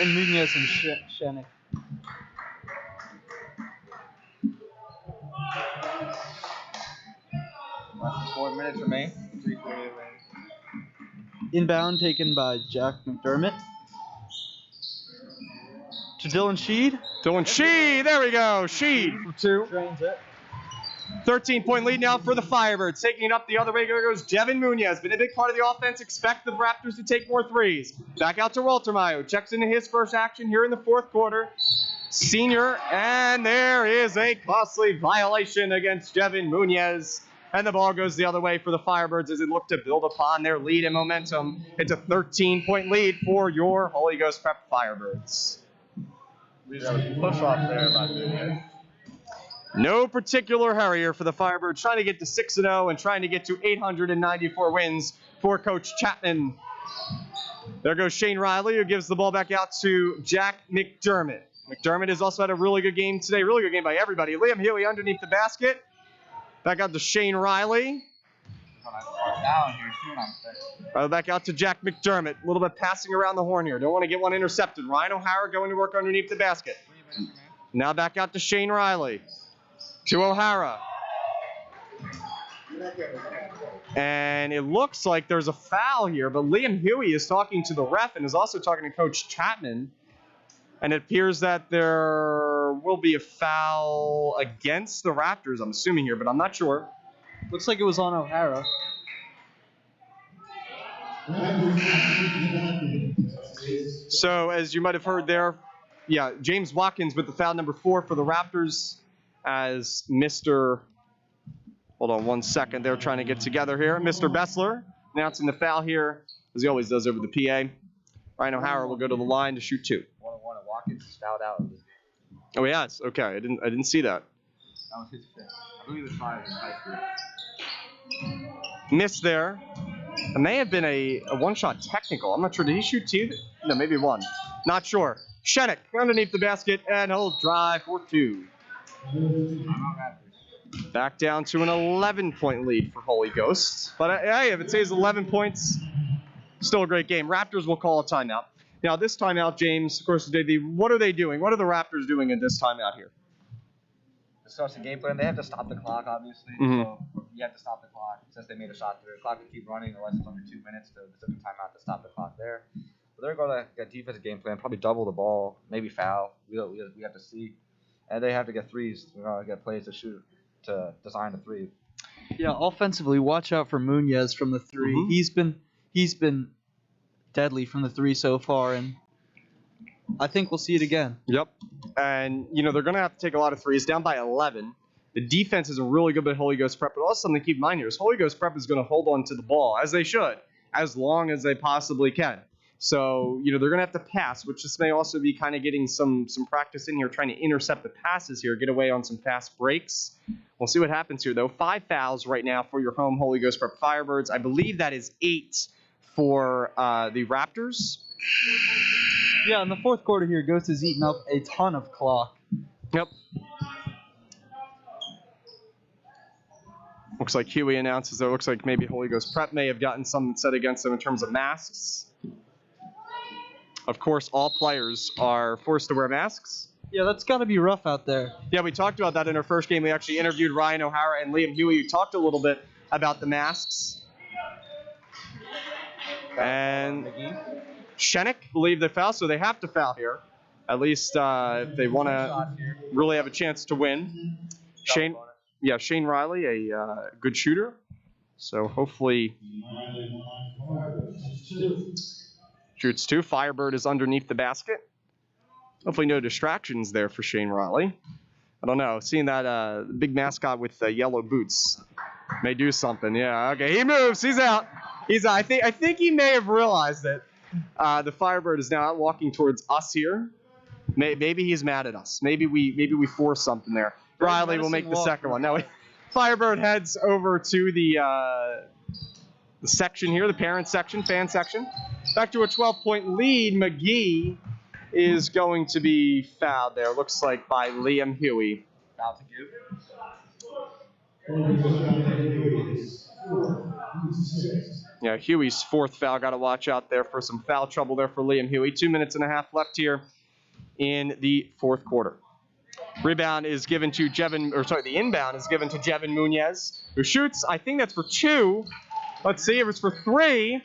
in Munoz and Shenik. Less than 4 minutes remain. 3:48 remaining. Inbound taken by Jack McDermott. To Dylan Sheed. Dylan Sheed, there we go. Sheed for 2. Drains it. 13-point lead now for the Firebirds. Taking it up the other way goes Jevin Munoz. Been a big part of the offense. Expect the Raptors to take more threes. Back out to Waltermeyer. Checks into his first action here in the fourth quarter. Senior, and there is a costly violation against Jevin Munoz. And the ball goes the other way for the Firebirds as they look to build upon their lead and momentum. It's a 13-point lead for your Holy Ghost Prep Firebirds. We got a push off there by Munoz. No particular hurry here for the Firebirds, trying to get to 6-0 and trying to get to 894 wins for Coach Chapman. There goes Shane Riley, who gives the ball back out to Jack McDermott. McDermott has also had a really good game today. Really good game by everybody. Liam Huey underneath the basket. Back out to Shane Riley. Back out to Jack McDermott. A little bit passing around the horn here. Don't want to get one intercepted. Ryan O'Hara going to work underneath the basket. Now back out to Shane Riley. To O'Hara. And it looks like there's a foul here, but Liam Huey is talking to the ref and is also talking to Coach Chapman. And it appears that there will be a foul against the Raptors, I'm assuming here, but I'm not sure. Looks like it was on O'Hara. So, as you might have heard there, yeah, James Watkins with the foul number 4 for the Raptors as Mr. Hold on one second. They're trying to get together here. Mr. Bessler announcing the foul here, as he always does over the PA. Ryan O'Hara will go to the line to shoot 2. 1-1, and Watkins is fouled out. Oh, he has. Okay, I didn't see that. That was his fifth. I believe it was 5 in high school. Miss there. It may have been a one-shot technical. I'm not sure. Did he shoot 2? No, maybe 1. Not sure. Shenik underneath the basket, and he'll drive for 2. Back down to an 11-point lead for Holy Ghost. But hey, if it says 11 points, still a great game. Raptors will call a timeout. Now, this timeout, James, of course, what are they doing? What are the Raptors doing in this timeout here? It starts the game plan. They have to stop the clock, obviously. Mm-hmm. So you have to stop the clock since they made a shot there. The clock will keep running unless it's under 2 minutes. So it's a good timeout to stop the clock there. But they're going to get defensive game plan, probably double the ball, maybe foul. We have to see. And they have to get threes. Get plays to shoot, to design the 3. Yeah, offensively, watch out for Munoz from the 3. Mm-hmm. He's been deadly from the 3 so far, and I think we'll see it again. Yep. And, they're going to have to take a lot of threes. Down by 11. The defense isn't really good with Holy Ghost Prep, but also something to keep in mind here is Holy Ghost Prep is going to hold on to the ball, as they should, as long as they possibly can. So, they're going to have to pass, which this may also be kind of getting some practice in here, trying to intercept the passes here, get away on some fast breaks. We'll see what happens here, though. 5 fouls right now for your home Holy Ghost Prep Firebirds. I believe that is 8 for the Raptors. Yeah, in the fourth quarter here, Ghost has eaten up a ton of clock. Yep. Looks like Huey announces that it looks like maybe Holy Ghost Prep may have gotten something said against them in terms of masks. Of course, all players are forced to wear masks. Yeah, that's got to be rough out there. Yeah, we talked about that in our first game. We actually interviewed Ryan O'Hara and Liam Huey, who talked a little bit about the masks. And Shenik believe they foul, so they have to foul here. At least if they want to really have a chance to win. Shane Riley, a good shooter. So hopefully shoots 2. Firebird is underneath the basket. Hopefully no distractions there for Shane Riley. I don't know. Seeing that big mascot with yellow boots may do something. Yeah, okay. He moves. He's out. He's out. I think he may have realized that the Firebird is now out walking towards us here. Maybe he's mad at us. Maybe we forced something there. Riley will make the second one. Now Firebird heads over to the section here, the parent section, fan section. Back to a 12-point lead. McGee is going to be fouled there. Looks like by Liam Huey. Foul to give. Yeah, Huey's 4th foul. Got to watch out there for some foul trouble there for Liam Huey. 2 minutes and a half left here in the 4th quarter. Rebound is given to the inbound is given to Jevin Munoz, who shoots. I think that's for 2. Let's see if it's for 3.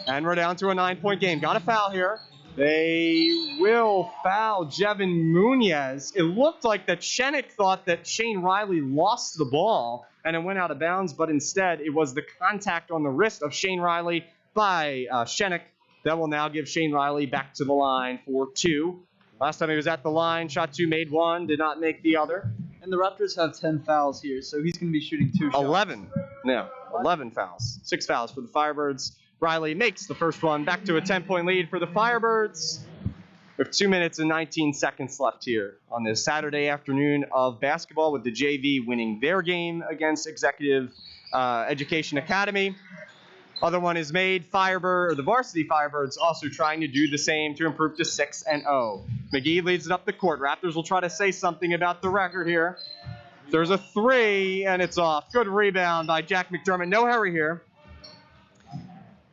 And we're down to a 9-point game. Got a foul here. They will foul Jevin Munoz. It looked like that Shenik thought that Shane Riley lost the ball and it went out of bounds, but instead it was the contact on the wrist of Shane Riley by Shenik that will now give Shane Riley back to the line for 2. Last time he was at the line, shot 2, made 1, did not make the other. And the Raptors have 10 fouls here, so he's going to be shooting 2 shots. 11 fouls. 6 fouls for the Firebirds. Riley makes the first one. Back to a 10-point lead for the Firebirds. We have 2 minutes and 19 seconds left here on this Saturday afternoon of basketball, with the JV winning their game against Executive Education Academy. Other one is made. The varsity Firebirds also trying to do the same to improve to 6-0. McGee leads it up the court. Raptors will try to say something about the record here. There's a three, and it's off. Good rebound by Jack McDermott. No hurry here.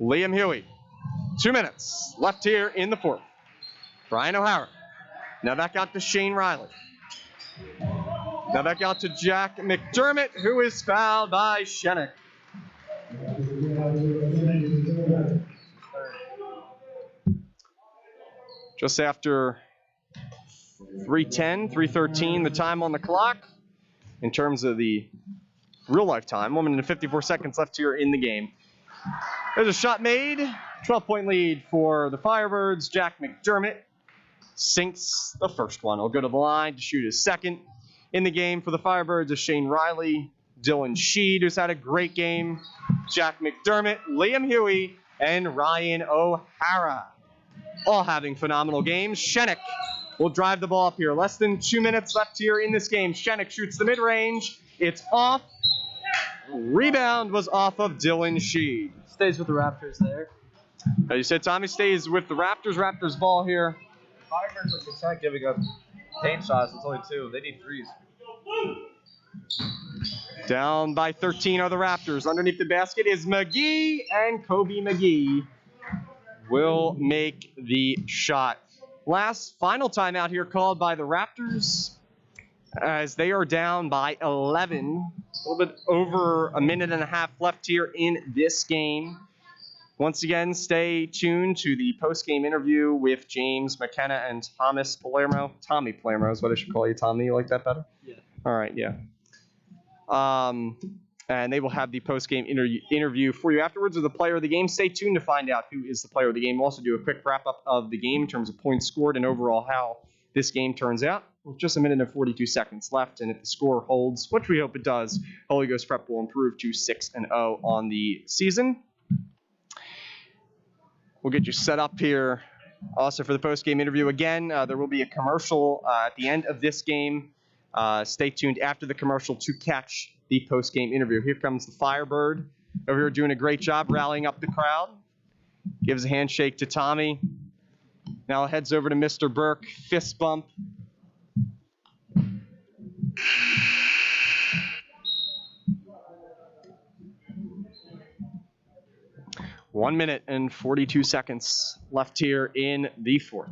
Liam Huey. 2 minutes left here in the fourth. Brian O'Hara. Now back out to Shane Riley. Now back out to Jack McDermott, who is fouled by Shenik. Just after 3:13, the time on the clock in terms of the real life time. 1 minute and 54 seconds left here in the game. There's a shot made. 12-point lead for the Firebirds. Jack McDermott sinks the first one. He'll go to the line to shoot his second. In the game for the Firebirds is Shane Riley, Dylan Sheed, who's had a great game, Jack McDermott, Liam Huey, and Ryan O'Hara, all having phenomenal games. Shenik will drive the ball up here. Less than 2 minutes left here in this game. Shenik shoots the mid-range. It's off. Rebound was off of Dylan Sheed. Stays with the Raptors there. As you said, Tommy stays with the Raptors. Raptors ball here. Firebirds are content giving up paint shots. It's only 2. They need 3s. Down by 13 are the Raptors. Underneath the basket is McGee, and Kobe McGee will make the shot. Final timeout here called by the Raptors as they are down by 11. A little bit over a minute and a half left here in this game. Once again, stay tuned to the post-game interview with James McKenna and Thomas Palermo. Tommy Palermo is what I should call you. Tommy, you like that better? Yeah. All right, yeah. And they will have the post-game interview for you afterwards with the player of the game. Stay tuned to find out who is the player of the game. We'll also do a quick wrap-up of the game in terms of points scored and overall how this game turns out. With just a minute and 42 seconds left, and if the score holds, which we hope it does, Holy Ghost Prep will improve to 6-0 on the season. We'll get you set up here also for the post-game interview. Again, there will be a commercial at the end of this game. Stay tuned after the commercial to catch the post-game interview. Here comes the Firebird over here doing a great job rallying up the crowd. Gives a handshake to Tommy. Now heads over to Mr. Burke. Fist bump. One minute and 42 seconds left here in the fourth.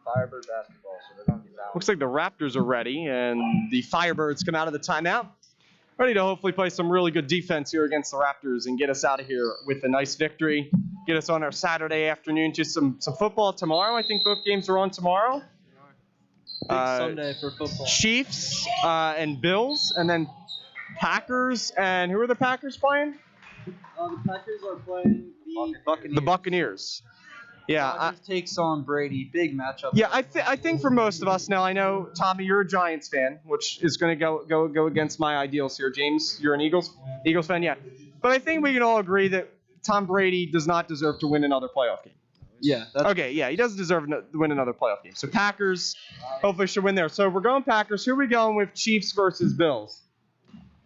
Firebird basketball, so they're going to be fouled. Looks like the Raptors are ready, and the Firebirds come out of the timeout. Ready to hopefully play some really good defense here against the Raptors and get us out of here with a nice victory. Get us on our Saturday afternoon to some football tomorrow. I think both games are on tomorrow. Big Sunday for football. Chiefs and Bills, and then Packers. And who are the Packers playing? The Packers are playing The Buccaneers. Yeah, Rodgers takes on Brady. Big matchup. Yeah, I think for most of us now, I know, Tommy, you're a Giants fan, which is going to go against my ideals here. James, you're an Eagles fan, yeah. But I think we can all agree that Tom Brady does not deserve to win another playoff game. Yeah. Okay, yeah, he doesn't deserve to win another playoff game. So Packers hopefully should win there. So we're going Packers. Who are we going with, Chiefs versus Bills?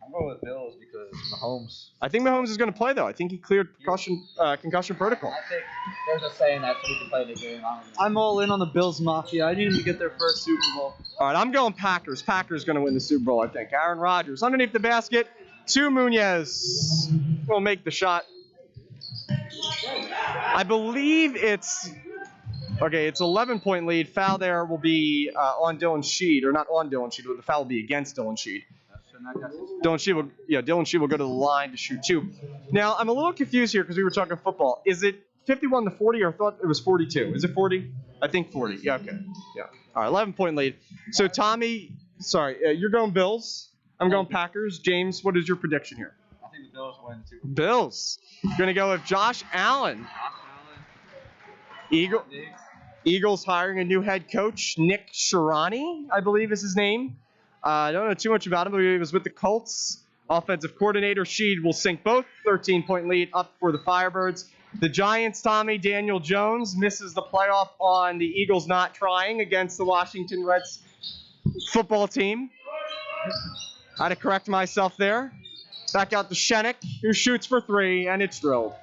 I'm going with Bills because Mahomes. I think Mahomes is going to play, though. I think he cleared concussion protocol. I think they're just saying that so we can play the game. I'm all in on the Bills Mafia. I need them to get their first Super Bowl. All right, I'm going Packers. Packers going to win the Super Bowl, I think. Aaron Rodgers underneath the basket to Munoz. Will make the shot. I believe it's 11-point lead. Foul there will be on Dylan Sheed, or not on Dylan Sheed, but the foul will be against Dylan Sheed. Dylan Sheed will go to the line to shoot 2. Now, I'm a little confused here because we were talking football. Is it 51-40, or I thought it was 42? Is it 40? I think 40. Yeah, okay. Yeah. All right, 11-point lead. So, Tommy, you're going Bills. I'm going Packers. James, what is your prediction here? I think the Bills win the Super Bowl. Bills. Going to go with Josh Allen. Eagles hiring a new head coach, Nick Sirianni, I believe is his name. I don't know too much about him, but he was with the Colts. Offensive coordinator Sheed will sink both. 13-point lead up for the Firebirds. The Giants' Tommy Daniel Jones misses the playoff on the Eagles not trying against the Washington Reds football team. I had to correct myself there. Back out to Shenik, who shoots for three, and it's drilled.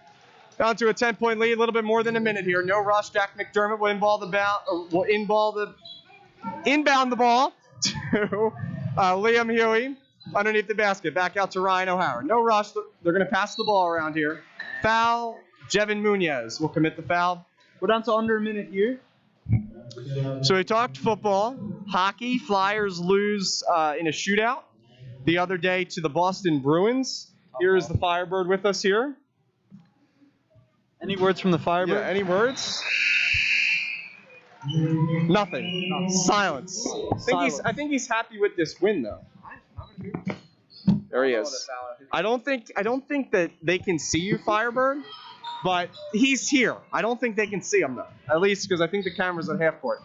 Down to a 10-point lead, a little bit more than a minute here. No rush. Jack McDermott will inbound the ball to Liam Huey underneath the basket. Back out to Ryan O'Hara. No rush. They're going to pass the ball around here. Foul. Jevin Munoz will commit the foul. We're down to under a minute here. So we talked football. Hockey. Flyers lose in a shootout the other day to the Boston Bruins. Here is the Firebird with us here. Any words from the Firebird? Yeah, any words? Nothing. Silence. I think he's happy with this win, though. There he is. I don't think that they can see you, Firebird, but he's here. I don't think they can see him, though. At least because I think the camera's at half court.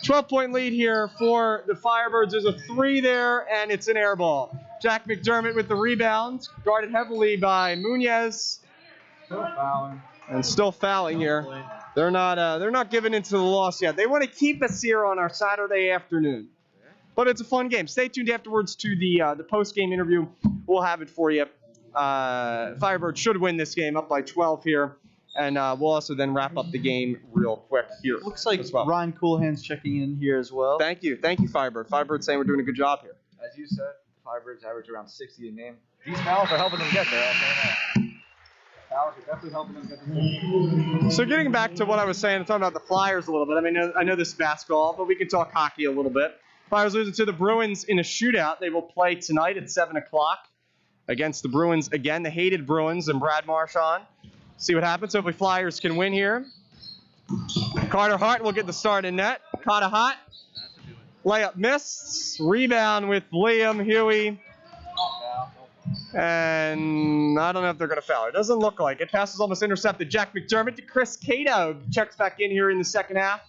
12-point lead here for the Firebirds. There's a three there, and it's an air ball. Jack McDermott with the rebound, guarded heavily by Munoz. Still fouling here. They're not giving into the loss yet. They want to keep us here on our Saturday afternoon. But it's a fun game. Stay tuned afterwards to the post-game interview. We'll have it for you. Firebird should win this game up by 12 here. And we'll also then wrap up the game real quick here. Looks like as well. Ryan Coolhand's checking in here as well. Thank you, Firebird. Firebird's saying we're doing a good job here. As you said, Firebirds average around 60 a game. These fouls are helping them get there. I'll say that. Fouls are definitely helping them get there. So getting back to what I was saying, I'm talking about the Flyers a little bit. I mean, I know this is basketball, but we can talk hockey a little bit. Flyers losing to the Bruins in a shootout. They will play tonight at 7 o'clock against the Bruins again, the hated Bruins and Brad Marchand. See what happens. Hopefully Flyers can win here. Carter Hart will get the start in net. Carter Hart. Layup missed. Rebound with Liam Huey. And I don't know if they're going to foul. It doesn't look like it. Pass is almost intercepted. Jack McDermott to Chris Cato. Checks back in here in the second half.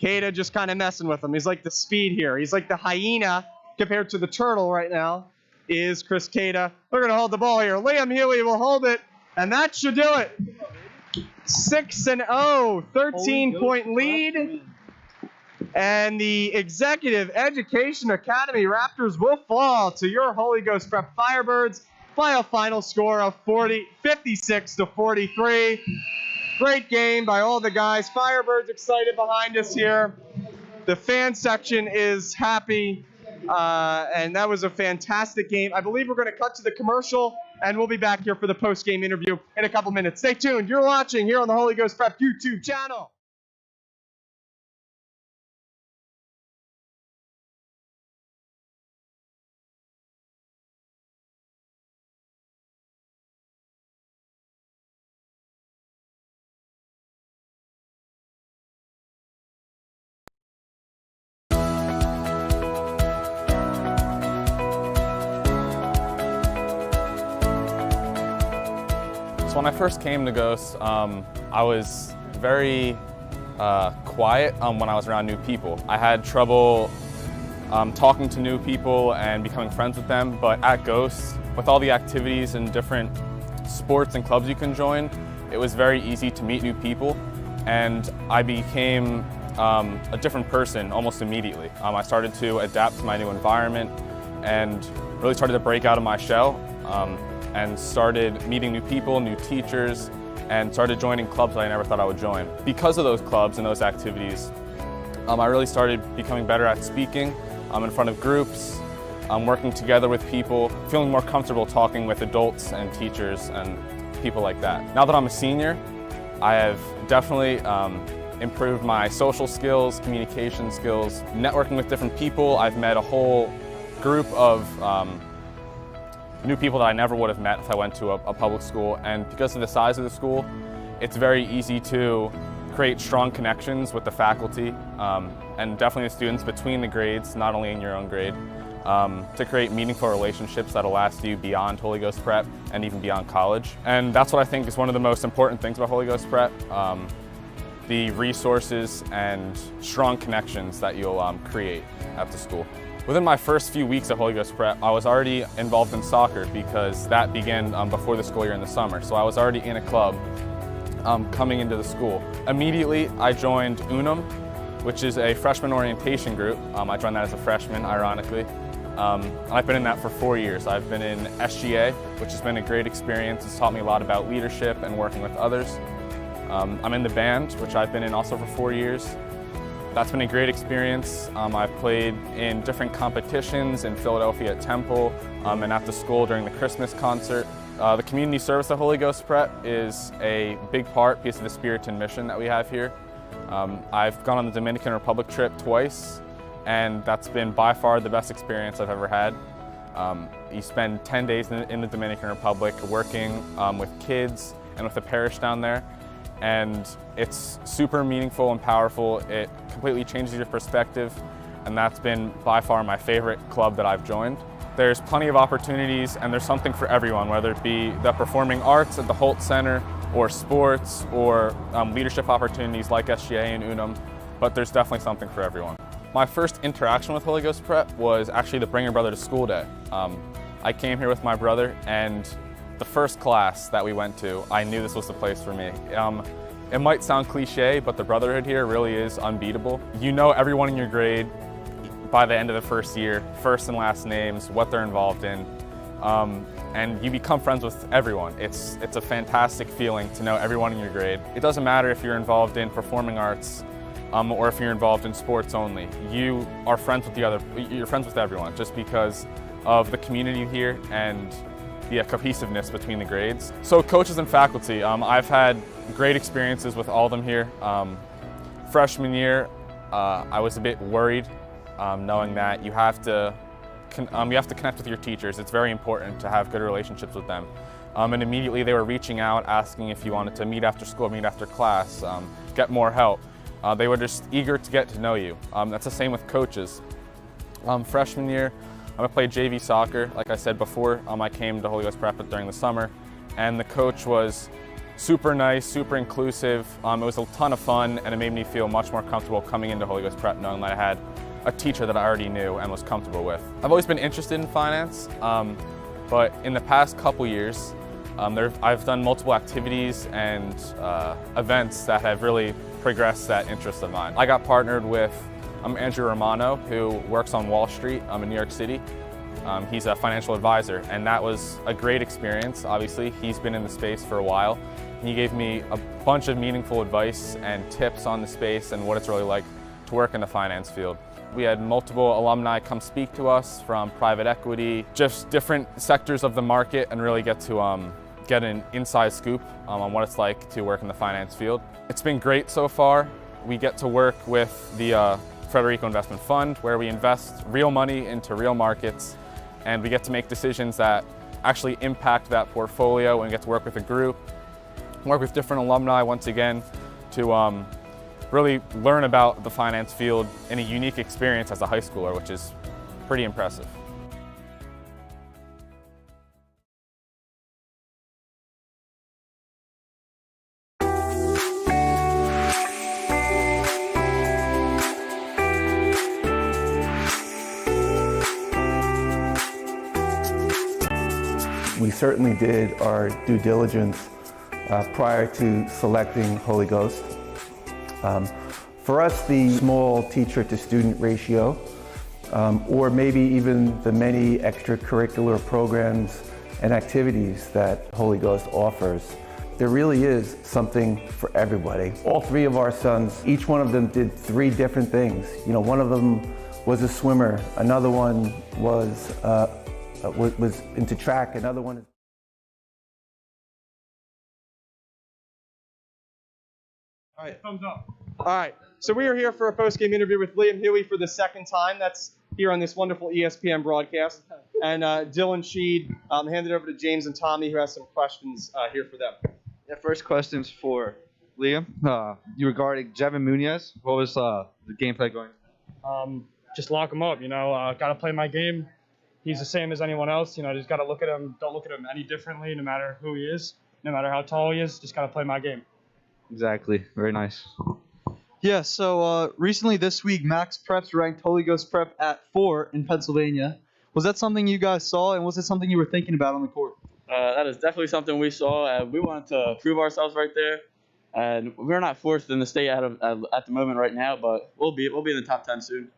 Cato just kind of messing with him. He's like the speed here. He's like the hyena compared to the turtle right now is Chris Cato. They're going to hold the ball here. Liam Huey will hold it. And that should do it. 6-0, 13-point lead. And the Executive Education Academy Raptors will fall to your Holy Ghost Prep Firebirds by a final score of 56-43. Great game by all the guys. Firebirds excited behind us here. The fan section is happy. And that was a fantastic game. I believe we're going to cut to the commercial, and we'll be back here for the post-game interview in a couple minutes. Stay tuned. You're watching here on the Holy Ghost Prep YouTube channel. When I first came to Ghost, I was very quiet when I was around new people. I had trouble talking to new people and becoming friends with them, but at Ghost, with all the activities and different sports and clubs you can join, it was very easy to meet new people, and I became a different person almost immediately. I started to adapt to my new environment and really started to break out of my shell. And started meeting new people, new teachers, and started joining clubs that I never thought I would join. Because of those clubs and those activities, I really started becoming better at speaking in front of groups, working together with people, feeling more comfortable talking with adults and teachers and people like that. Now that I'm a senior, I have definitely improved my social skills, communication skills, networking with different people. I've met a whole group of new people that I never would have met if I went to a public school, and because of the size of the school, it's very easy to create strong connections with the faculty and definitely the students between the grades, not only in your own grade, to create meaningful relationships that'll last you beyond Holy Ghost Prep and even beyond college. And that's what I think is one of the most important things about Holy Ghost Prep, the resources and strong connections that you'll create at the school. Within my first few weeks at Holy Ghost Prep, I was already involved in soccer because that began before the school year in the summer. So I was already in a club coming into the school. Immediately, I joined UNUM, which is a freshman orientation group. I joined that as a freshman, ironically. I've been in that for 4 years. I've been in SGA, which has been a great experience. It's taught me a lot about leadership and working with others. I'm in the band, which I've been in also for 4 years. That's been a great experience. I've played in different competitions in Philadelphia at Temple and at the school during the Christmas concert. The community service at Holy Ghost Prep is a big piece of the spirit and mission that we have here. I've gone on the Dominican Republic trip twice, and that's been by far the best experience I've ever had. You spend 10 days in the Dominican Republic working with kids and with the parish down there, and it's super meaningful and powerful. It completely changes your perspective, and that's been by far my favorite club that I've joined. There's plenty of opportunities, and there's something for everyone, whether it be the performing arts at the Holt Center, or sports, or leadership opportunities like SGA and UNUM, but there's definitely something for everyone. My first interaction with Holy Ghost Prep was actually the Bring Your Brother to School Day. I came here with my brother, and the first class that we went to, I knew this was the place for me. It might sound cliche, but the brotherhood here really is unbeatable. You know everyone in your grade by the end of the first year, first and last names, what they're involved in, and you become friends with everyone. It's a fantastic feeling to know everyone in your grade. It doesn't matter if you're involved in performing arts or if you're involved in sports only. You are friends with you're friends with everyone just because of the community here and the cohesiveness between the grades. So coaches and faculty, I've had great experiences with all of them here. Freshman year, I was a bit worried knowing that you have to connect with your teachers. It's very important to have good relationships with them. And immediately they were reaching out, asking if you wanted to meet after school, meet after class, get more help. They were just eager to get to know you. That's the same with coaches. Freshman year, I played JV soccer. Like I said before, I came to Holy Ghost Prep during the summer, and the coach was super nice, super inclusive. It was a ton of fun, and it made me feel much more comfortable coming into Holy Ghost Prep knowing that I had a teacher that I already knew and was comfortable with. I've always been interested in finance, but in the past couple years, I've done multiple activities and events that have really progressed that interest of mine. I got partnered with Andrew Romano, who works on Wall Street in New York City. He's a financial advisor, and that was a great experience. Obviously, he's been in the space for a while. He gave me a bunch of meaningful advice and tips on the space and what it's really like to work in the finance field. We had multiple alumni come speak to us from private equity, just different sectors of the market, and really get to get an inside scoop on what it's like to work in the finance field. It's been great so far. We get to work with the Federico Investment Fund, where we invest real money into real markets, and we get to make decisions that actually impact that portfolio, and we get to work with a group, work with different alumni once again to really learn about the finance field in a unique experience as a high schooler, which is pretty impressive. We certainly did our due diligence prior to selecting Holy Ghost. For us, the small teacher-to-student ratio, or maybe even the many extracurricular programs and activities that Holy Ghost offers, there really is something for everybody. All three of our sons, each one of them did 3 different things. You know, one of them was a swimmer, another one was into track, another one. All right, thumbs up. All right, so we are here for a post-game interview with Liam Huey for the second time. That's here on this wonderful ESPN broadcast. And Dylan Sheed handed over to James and Tommy, who has some questions here for them. Yeah, first question's for Liam. You regarding Jevin Munoz. What was the gameplay going? Just lock him up, got to play my game. He's the same as anyone else, just got to look at him. Don't look at him any differently, no matter who he is, no matter how tall he is, just got to play my game. Exactly. Very nice. Yeah, so recently this week, Max Preps ranked Holy Ghost Prep at 4 in Pennsylvania. Was that something you guys saw, and was it something you were thinking about on the court? That is definitely something we saw. We wanted to prove ourselves right there. and we're not fourth in the state at the moment right now, but we'll be in the top 10 soon.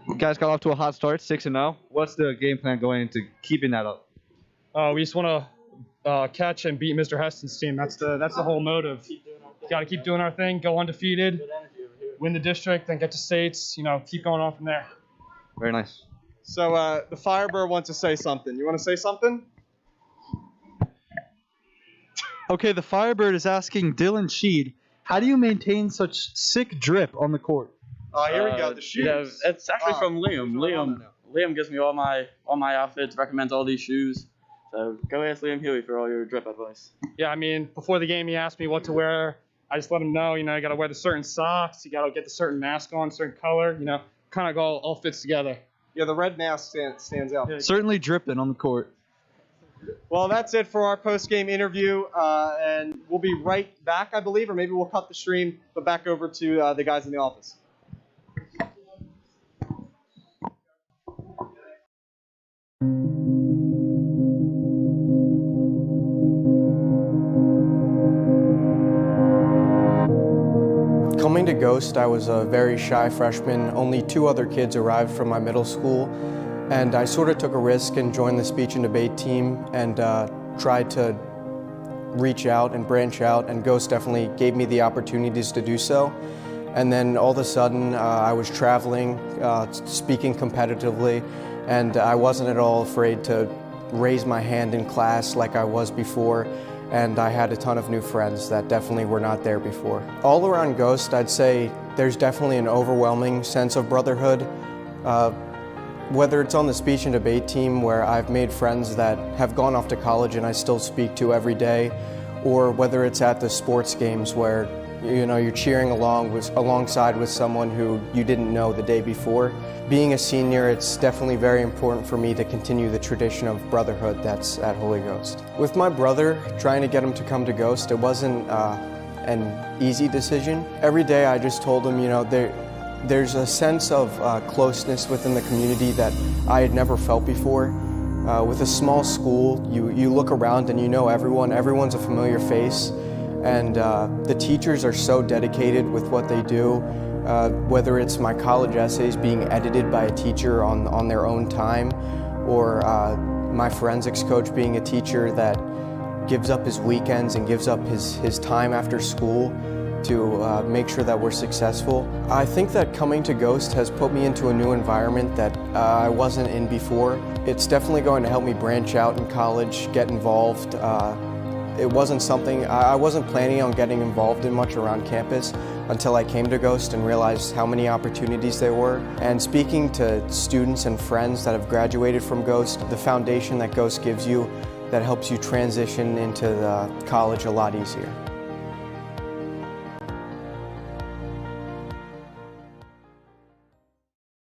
You guys got off to a hot start, 6-0. What's the game plan going into keeping that up? We just want to catch and beat Mr. Heston's team. That's the whole motive. Got to keep doing our thing, go undefeated, win the district, then get to states. Keep going on from there. Very nice. So the Firebird wants to say something. You want to say something? Okay, the Firebird is asking Dylan Sheed, how do you maintain such sick drip on the court? Oh, here we go. The shoes. It's actually from Liam. Liam gives me all my outfits, recommends all these shoes. So go ask Liam Huey for all your drip advice. Yeah, I mean, before the game, he asked me what to wear. I just let him know, you got to wear the certain socks, you got to get the certain mask on, certain color, kind of all fits together. Yeah, the red mask stands out. Certainly dripping on the court. Well, that's it for our post-game interview, and we'll be right back, I believe, or maybe we'll cut the stream, but back over to the guys in the office. Coming to Ghost, I was a very shy freshman. Only 2 other kids arrived from my middle school, and I sort of took a risk and joined the speech and debate team and tried to reach out and branch out, and Ghost definitely gave me the opportunities to do so. And then all of a sudden, I was traveling, speaking competitively, and I wasn't at all afraid to raise my hand in class like I was before. And I had a ton of new friends that definitely were not there before. All around Ghost, I'd say there's definitely an overwhelming sense of brotherhood. Whether it's on the speech and debate team, where I've made friends that have gone off to college and I still speak to every day, or whether it's at the sports games where you're cheering alongside with someone who you didn't know the day before. Being a senior, it's definitely very important for me to continue the tradition of brotherhood that's at Holy Ghost. With my brother, trying to get him to come to Ghost, it wasn't an easy decision. Every day I just told him, there's a sense of closeness within the community that I had never felt before. With a small school, you look around and you know everyone's a familiar face. And the teachers are so dedicated with what they do, whether it's my college essays being edited by a teacher on their own time, or my forensics coach being a teacher that gives up his weekends and gives up his time after school to make sure that we're successful. I think that coming to Ghost has put me into a new environment that I wasn't in before. It's definitely going to help me branch out in college, get involved. It wasn't something, I wasn't planning on getting involved in much around campus until I came to Ghost and realized how many opportunities there were. And speaking to students and friends that have graduated from Ghost, the foundation that Ghost gives you that helps you transition into the college a lot easier.